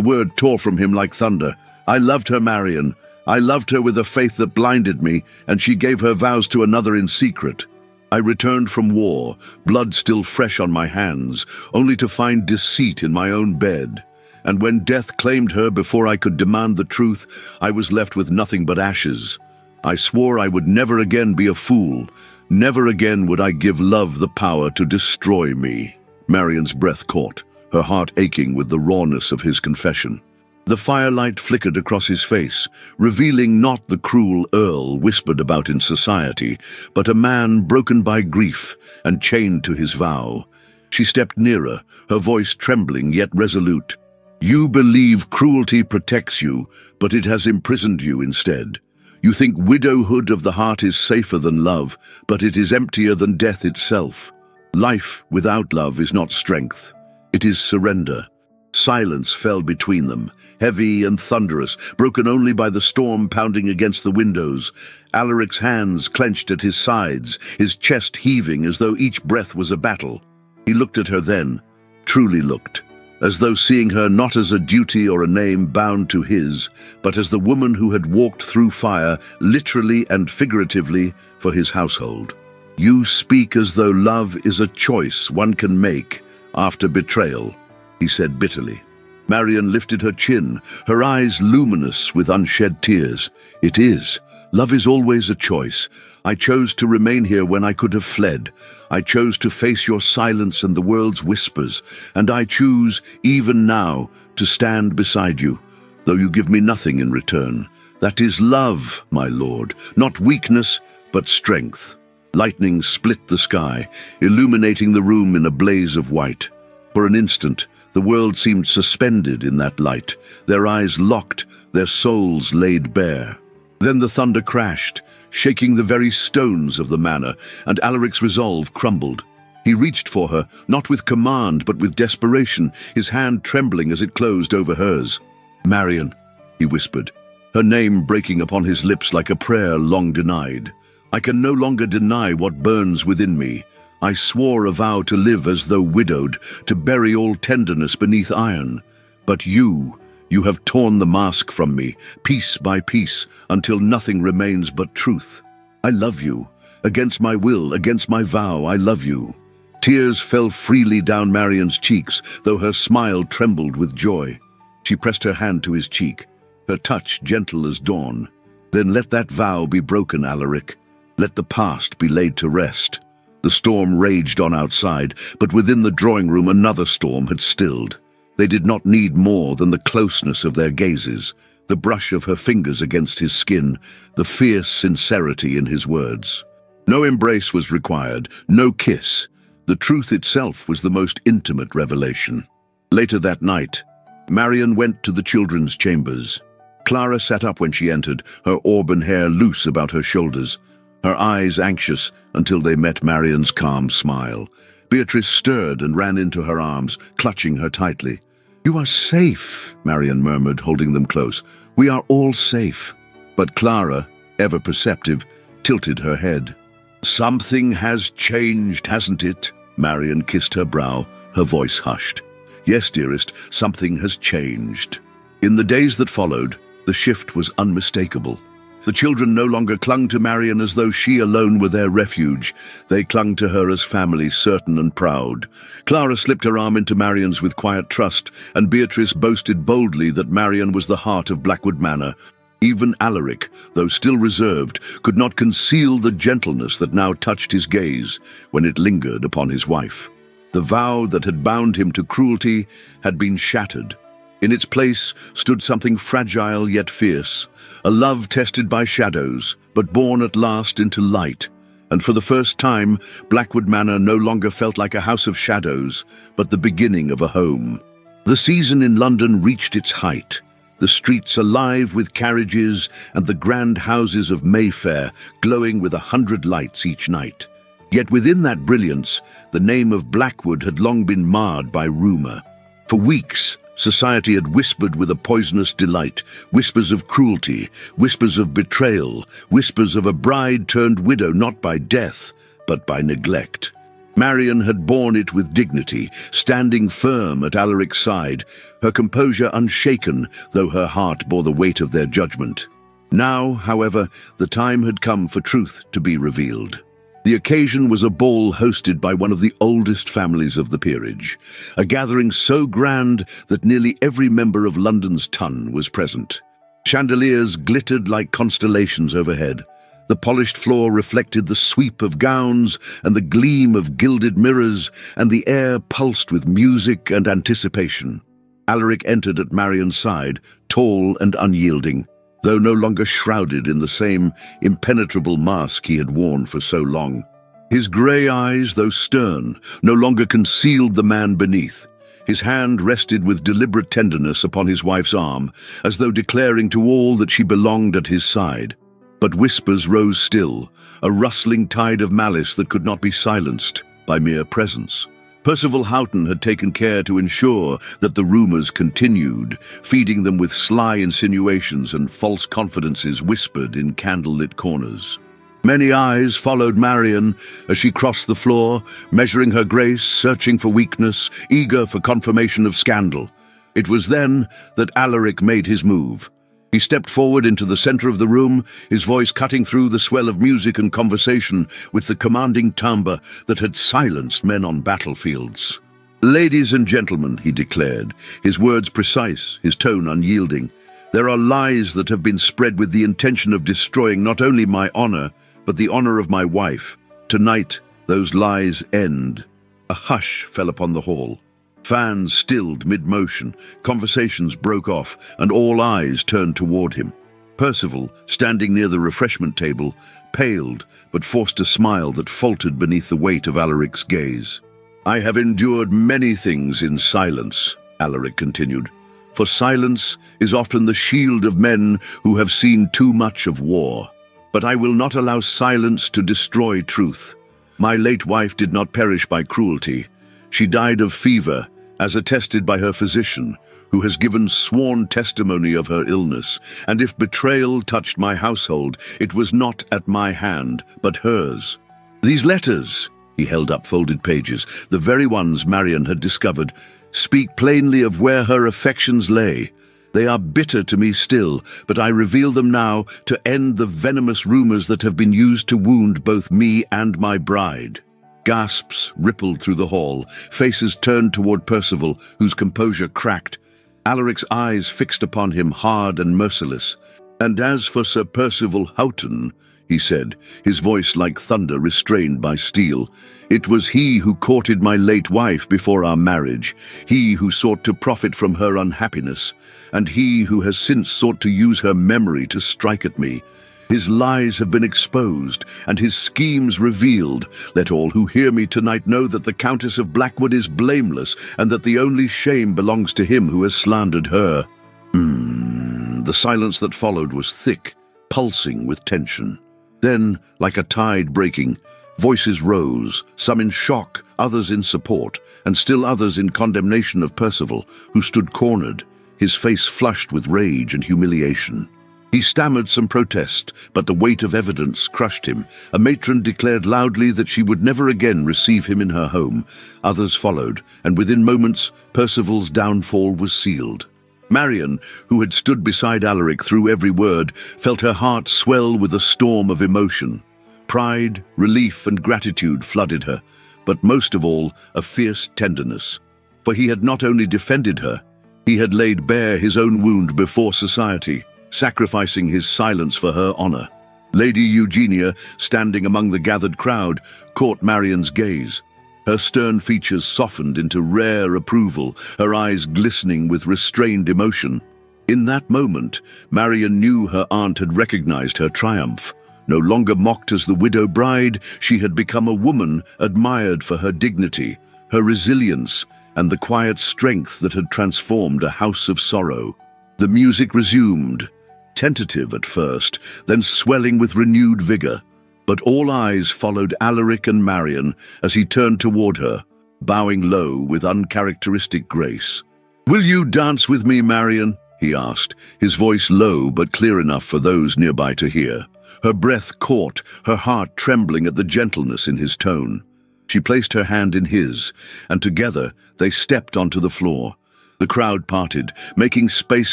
word tore from him like thunder. "I loved her, Marian. I loved her with a faith that blinded me, and she gave her vows to another in secret. I returned from war, blood still fresh on my hands, only to find deceit in my own bed. And when death claimed her before I could demand the truth, I was left with nothing but ashes. I swore I would never again be a fool. Never again would I give love the power to destroy me." Marian's breath caught, her heart aching with the rawness of his confession. The firelight flickered across his face, revealing not the cruel earl whispered about in society, but a man broken by grief and chained to his vow. She stepped nearer, her voice trembling yet resolute. "You believe cruelty protects you, but it has imprisoned you instead. You think widowhood of the heart is safer than love, but it is emptier than death itself. Life without love is not strength. It is surrender." Silence fell between them, heavy and thunderous, broken only by the storm pounding against the windows. Alaric's hands clenched at his sides, his chest heaving as though each breath was a battle. He looked at her then, truly looked, as though seeing her not as a duty or a name bound to his, but as the woman who had walked through fire, literally and figuratively, for his household. "You speak as though love is a choice one can make after betrayal," he said bitterly. Marian lifted her chin, her eyes luminous with unshed tears. "It is. Love is always a choice. I chose to remain here when I could have fled. I chose to face your silence and the world's whispers, and I choose, even now, to stand beside you, though you give me nothing in return. That is love, my lord, not weakness, but strength." Lightning split the sky, illuminating the room in a blaze of white. For an instant, the world seemed suspended in that light, their eyes locked, their souls laid bare. Then the thunder crashed, shaking the very stones of the manor, and Alaric's resolve crumbled. He reached for her, not with command but with desperation, his hand trembling as it closed over hers. "Marian," he whispered, her name breaking upon his lips like a prayer long denied. "I can no longer deny what burns within me. I swore a vow to live as though widowed, to bury all tenderness beneath iron. But you have torn the mask from me, piece by piece, until nothing remains but truth. I love you. Against my will, against my vow, I love you." Tears fell freely down Marian's cheeks, though her smile trembled with joy. She pressed her hand to his cheek, her touch gentle as dawn. "Then let that vow be broken, Alaric. Let the past be laid to rest." The storm raged on outside, but within the drawing room another storm had stilled. They did not need more than the closeness of their gazes, the brush of her fingers against his skin, the fierce sincerity in his words. No embrace was required, no kiss. The truth itself was the most intimate revelation. Later that night, Marian went to the children's chambers. Clara sat up when she entered, her auburn hair loose about her shoulders, her eyes anxious until they met Marian's calm smile. Beatrice stirred and ran into her arms, clutching her tightly. "You are safe," Marian murmured, holding them close. "We are all safe." But Clara, ever perceptive, tilted her head. "Something has changed, hasn't it?" Marian kissed her brow, her voice hushed. "Yes, dearest, something has changed." In the days that followed, the shift was unmistakable. The children no longer clung to Marian as though she alone were their refuge. They clung to her as family, certain and proud. Clara slipped her arm into Marian's with quiet trust, and Beatrice boasted boldly that Marian was the heart of Blackwood Manor. Even Alaric, though still reserved, could not conceal the gentleness that now touched his gaze when it lingered upon his wife. The vow that had bound him to cruelty had been shattered. In its place stood something fragile yet fierce, a love tested by shadows, but born at last into light. And for the first time, Blackwood Manor no longer felt like a house of shadows, but the beginning of a home. The season in London reached its height, the streets alive with carriages and the grand houses of Mayfair glowing with 100 lights each night. Yet within that brilliance, the name of Blackwood had long been marred by rumour. For weeks, society had whispered with a poisonous delight, whispers of cruelty, whispers of betrayal, whispers of a bride turned widow not by death, but by neglect. Marian had borne it with dignity, standing firm at Alaric's side, her composure unshaken, though her heart bore the weight of their judgment. Now, however, the time had come for truth to be revealed. The occasion was a ball hosted by one of the oldest families of the peerage, a gathering so grand that nearly every member of London's ton was present. Chandeliers glittered like constellations overhead. The polished floor reflected the sweep of gowns and the gleam of gilded mirrors, and the air pulsed with music and anticipation. Alaric entered at Marian's side, tall and unyielding, though no longer shrouded in the same impenetrable mask he had worn for so long. His grey eyes, though stern, no longer concealed the man beneath. His hand rested with deliberate tenderness upon his wife's arm, as though declaring to all that she belonged at his side. But whispers rose still, a rustling tide of malice that could not be silenced by mere presence. Percival Houghton had taken care to ensure that the rumours continued, feeding them with sly insinuations and false confidences whispered in candlelit corners. Many eyes followed Marian as she crossed the floor, measuring her grace, searching for weakness, eager for confirmation of scandal. It was then that Alaric made his move. He stepped forward into the center of the room, his voice cutting through the swell of music and conversation with the commanding timbre that had silenced men on battlefields. "Ladies and gentlemen," he declared, his words precise, his tone unyielding, "there are lies that have been spread with the intention of destroying not only my honor, but the honor of my wife. Tonight, those lies end." A hush fell upon the hall. Fans stilled mid-motion, conversations broke off, and all eyes turned toward him. Percival, standing near the refreshment table, paled, but forced a smile that faltered beneath the weight of Alaric's gaze. "I have endured many things in silence," Alaric continued, "for silence is often the shield of men who have seen too much of war. But I will not allow silence to destroy truth. My late wife did not perish by cruelty. She died of fever, as attested by her physician, who has given sworn testimony of her illness, and if betrayal touched my household, it was not at my hand, but hers. These letters," He held up folded pages, the very ones Marian had discovered. Speak plainly of where her affections lay. They are bitter to me still, but I reveal them now to end the venomous rumors that have been used to wound both me and my bride. Gasps rippled through the hall, faces turned toward Percival, whose composure cracked. Alaric's eyes fixed upon him, hard and merciless. "And as for Sir Percival Houghton," he said, his voice like thunder restrained by steel, "it was he who courted my late wife before our marriage, he who sought to profit from her unhappiness, and he who has since sought to use her memory to strike at me. His lies have been exposed, and his schemes revealed. Let all who hear me tonight know that the Countess of Blackwood is blameless, and that the only shame belongs to him who has slandered her." The silence that followed was thick, pulsing with tension. Then, like a tide breaking, voices rose, some in shock, others in support, and still others in condemnation of Percival, who stood cornered, his face flushed with rage and humiliation. He stammered some protest, but the weight of evidence crushed him. A matron declared loudly that she would never again receive him in her home. Others followed, and within moments, Percival's downfall was sealed. Marian, who had stood beside Alaric through every word, felt her heart swell with a storm of emotion. Pride, relief, and gratitude flooded her, but most of all, a fierce tenderness. For he had not only defended her, he had laid bare his own wound before society, sacrificing his silence for her honor. Lady Eugenia, standing among the gathered crowd, caught Marian's gaze. Her stern features softened into rare approval, her eyes glistening with restrained emotion. In that moment, Marian knew her aunt had recognized her triumph. No longer mocked as the widow bride, she had become a woman admired for her dignity, her resilience, and the quiet strength that had transformed a house of sorrow. The music resumed, tentative at first, then swelling with renewed vigor. But all eyes followed Alaric and Marian as he turned toward her, bowing low with uncharacteristic grace. "Will you dance with me, Marian?" he asked, his voice low but clear enough for those nearby to hear. Her breath caught, her heart trembling at the gentleness in his tone. She placed her hand in his, and together they stepped onto the floor. The crowd parted, making space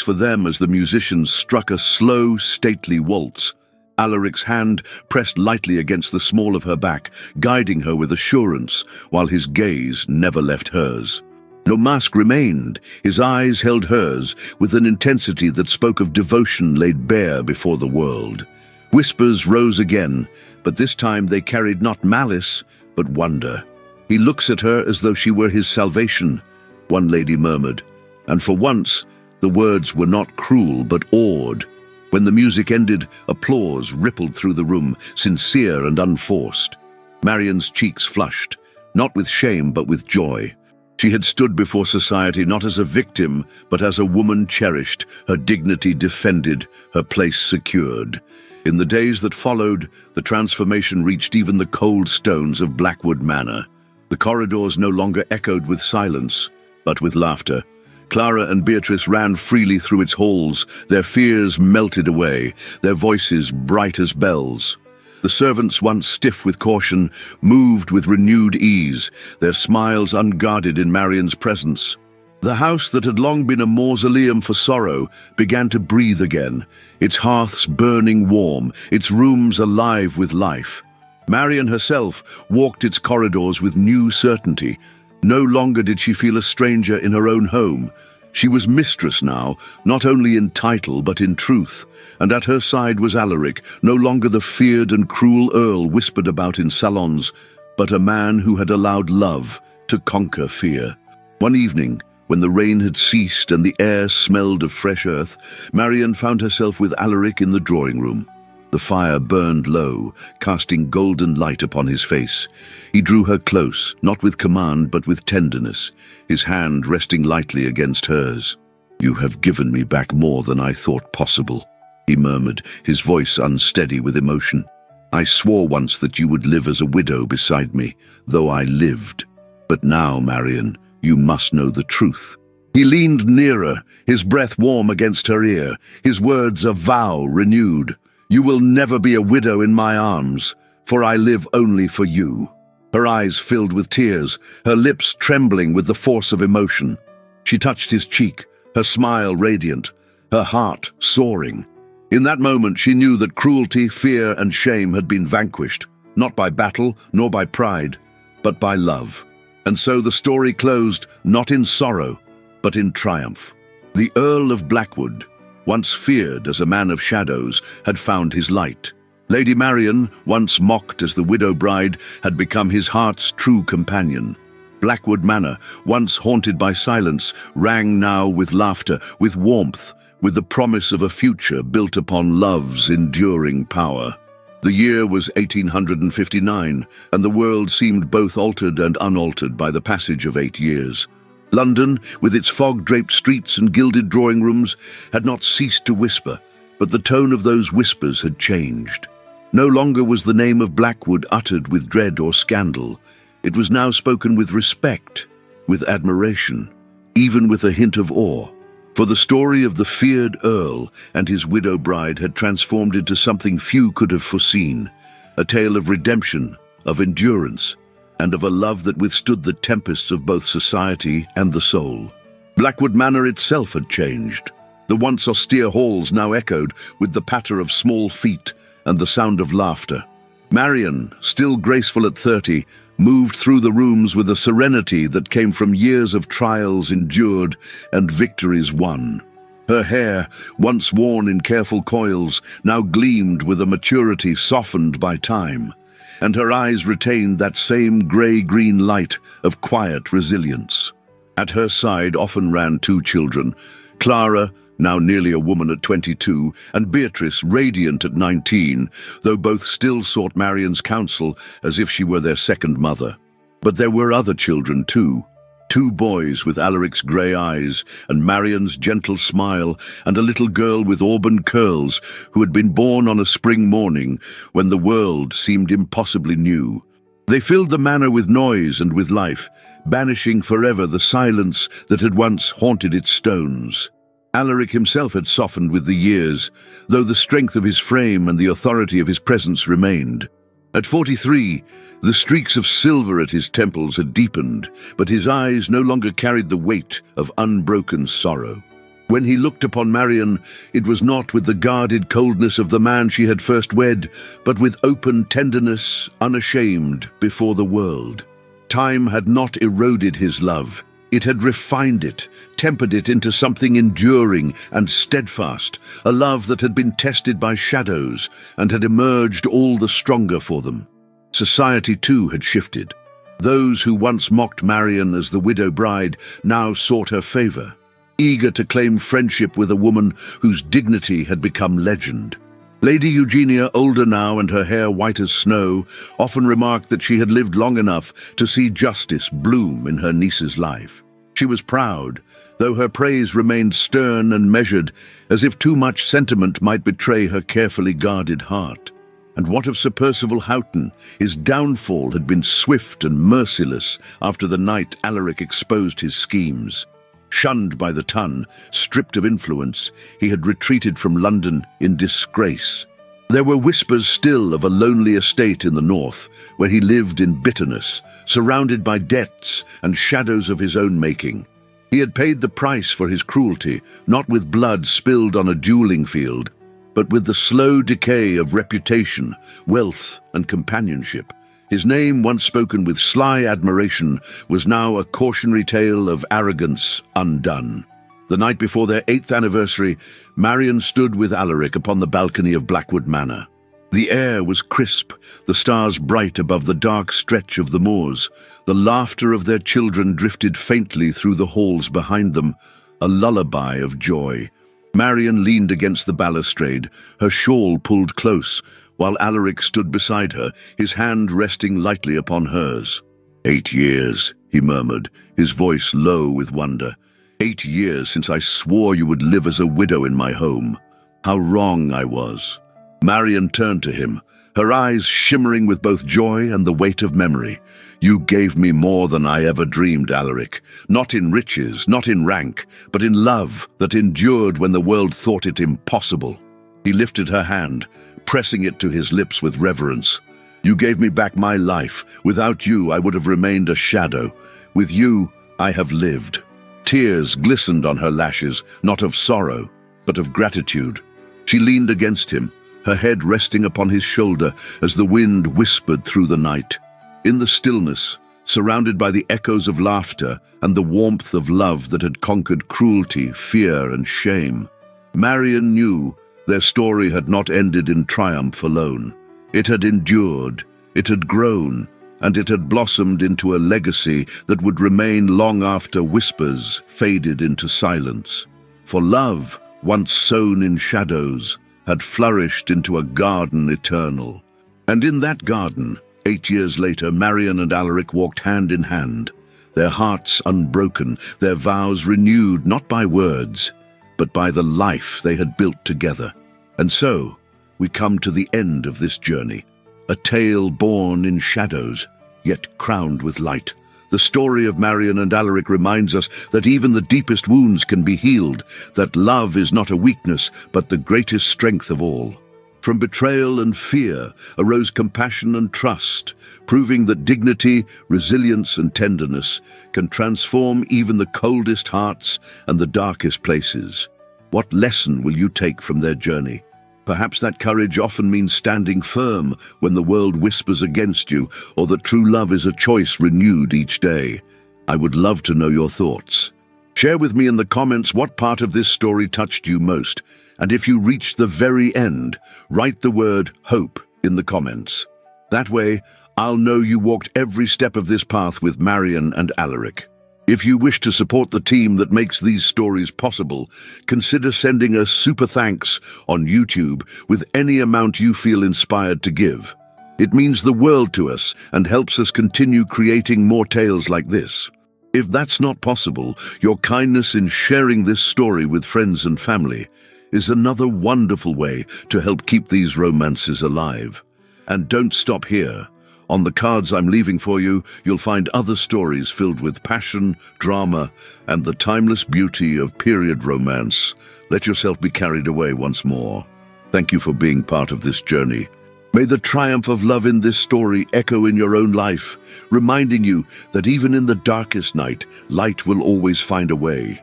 for them as the musicians struck a slow, stately waltz. Alaric's hand pressed lightly against the small of her back, guiding her with assurance, while his gaze never left hers. No mask remained. His eyes held hers with an intensity that spoke of devotion laid bare before the world. Whispers rose again, but this time they carried not malice, but wonder. "He looks at her as though she were his salvation," one lady murmured, and for once the words were not cruel but awed. When the music ended, applause rippled through the room, sincere and unforced. Marian's cheeks flushed, not with shame but with joy. She had stood before society not as a victim, but as a woman cherished, her dignity defended, her place secured. In the days that followed, the transformation reached even the cold stones of Blackwood Manor. The corridors no longer echoed with silence, but with laughter. Clara and Beatrice ran freely through its halls, their fears melted away, their voices bright as bells. The servants, once stiff with caution, moved with renewed ease, their smiles unguarded in Marian's presence. The house that had long been a mausoleum for sorrow began to breathe again, its hearths burning warm, its rooms alive with life. Marian herself walked its corridors with new certainty. No longer did she feel a stranger in her own home. She was mistress now, not only in title but in truth, and at her side was Alaric, no longer the feared and cruel earl whispered about in salons, but a man who had allowed love to conquer fear. One evening, when the rain had ceased and the air smelled of fresh earth, Marian found herself with Alaric in the drawing room. The fire burned low, casting golden light upon his face. He drew her close, not with command but with tenderness, his hand resting lightly against hers. "You have given me back more than I thought possible," he murmured, his voice unsteady with emotion. "I swore once that you would live as a widow beside me, though I lived. But now, Marian, you must know the truth." He leaned nearer, his breath warm against her ear, his words a vow renewed. "You will never be a widow in my arms, for I live only for you." Her eyes filled with tears, her lips trembling with the force of emotion. She touched his cheek, her smile radiant, her heart soaring. In that moment she knew that cruelty, fear, and shame had been vanquished, not by battle nor by pride, but by love. And so the story closed, not in sorrow, but in triumph. The Earl of Blackwood, once feared as a man of shadows, had found his light. Lady Marian, once mocked as the widow bride, had become his heart's true companion. Blackwood Manor, once haunted by silence, rang now with laughter, with warmth, with the promise of a future built upon love's enduring power. The year was 1859, and the world seemed both altered and unaltered by the passage of 8 years. London, with its fog-draped streets and gilded drawing rooms, had not ceased to whisper, but the tone of those whispers had changed. No longer was the name of Blackwood uttered with dread or scandal. It was now spoken with respect, with admiration, even with a hint of awe. For the story of the feared Earl and his widow bride had transformed into something few could have foreseen, a tale of redemption, of endurance, and of a love that withstood the tempests of both society and the soul. Blackwood Manor itself had changed. The once austere halls now echoed with the patter of small feet and the sound of laughter. Marian, still graceful at 30, moved through the rooms with a serenity that came from years of trials endured and victories won. Her hair, once worn in careful coils, now gleamed with a maturity softened by time, and her eyes retained that same grey-green light of quiet resilience. At her side often ran 2 children, Clara, now nearly a woman at 22, and Beatrice, radiant at 19, though both still sought Marian's counsel as if she were their second mother. But there were other children too. 2 boys with Alaric's grey eyes and Marian's gentle smile, and a little girl with auburn curls who had been born on a spring morning when the world seemed impossibly new. They filled the manor with noise and with life, banishing forever the silence that had once haunted its stones. Alaric himself had softened with the years, though the strength of his frame and the authority of his presence remained. At 43, the streaks of silver at his temples had deepened, but his eyes no longer carried the weight of unbroken sorrow. When he looked upon Marian, it was not with the guarded coldness of the man she had first wed, but with open tenderness, unashamed before the world. Time had not eroded his love. It had refined it, tempered it into something enduring and steadfast, a love that had been tested by shadows and had emerged all the stronger for them. Society, too, had shifted. Those who once mocked Marian as the widow bride now sought her favor, eager to claim friendship with a woman whose dignity had become legend. Lady Eugenia, older now and her hair white as snow, often remarked that she had lived long enough to see justice bloom in her niece's life. She was proud, though her praise remained stern and measured, as if too much sentiment might betray her carefully guarded heart. And what of Sir Percival Houghton? His downfall had been swift and merciless after the night Alaric exposed his schemes. Shunned by the ton, stripped of influence, he had retreated from London in disgrace. There were whispers still of a lonely estate in the north, where he lived in bitterness, surrounded by debts and shadows of his own making. He had paid the price for his cruelty, not with blood spilled on a dueling field, but with the slow decay of reputation, wealth, and companionship. His name, once spoken with sly admiration, was now a cautionary tale of arrogance undone. The night before their 8th anniversary, Marian stood with Alaric upon the balcony of Blackwood Manor. The air was crisp, the stars bright above the dark stretch of the moors. The laughter of their children drifted faintly through the halls behind them, a lullaby of joy. Marian leaned against the balustrade, her shawl pulled close, while Alaric stood beside her, his hand resting lightly upon hers. 8 years, he murmured, his voice low with wonder. 8 years since I swore you would live as a widow in my home. How wrong I was. Marian turned to him, her eyes shimmering with both joy and the weight of memory. You gave me more than I ever dreamed, Alaric. Not in riches, not in rank, but in love that endured when the world thought it impossible. He lifted her hand, pressing it to his lips with reverence. You gave me back my life. Without you, I would have remained a shadow. With you, I have lived." Tears glistened on her lashes, not of sorrow, but of gratitude. She leaned against him, her head resting upon his shoulder as the wind whispered through the night. In the stillness, surrounded by the echoes of laughter and the warmth of love that had conquered cruelty, fear, and shame, Marion knew their story had not ended in triumph alone. It had endured, it had grown, and it had blossomed into a legacy that would remain long after whispers faded into silence. For love, once sown in shadows, had flourished into a garden eternal. And in that garden, 8 years later, Marion and Alaric walked hand in hand, their hearts unbroken, their vows renewed not by words, but by the life they had built together. And so, we come to the end of this journey, a tale born in shadows, yet crowned with light. The story of Marion and Alaric reminds us that even the deepest wounds can be healed, that love is not a weakness, but the greatest strength of all. From betrayal and fear arose compassion and trust, proving that dignity, resilience, and tenderness can transform even the coldest hearts and the darkest places. What lesson will you take from their journey? Perhaps that courage often means standing firm when the world whispers against you, or that true love is a choice renewed each day. I would love to know your thoughts. Share with me in the comments what part of this story touched you most, and if you reached the very end, write the word hope in the comments. That way, I'll know you walked every step of this path with Marion and Alaric. If you wish to support the team that makes these stories possible, consider sending a super thanks on YouTube with any amount you feel inspired to give. It means the world to us and helps us continue creating more tales like this. If that's not possible, your kindness in sharing this story with friends and family is another wonderful way to help keep these romances alive. And don't stop here. On the cards I'm leaving for you, you'll find other stories filled with passion, drama, and the timeless beauty of period romance. Let yourself be carried away once more. Thank you for being part of this journey. May the triumph of love in this story echo in your own life, reminding you that even in the darkest night, light will always find a way.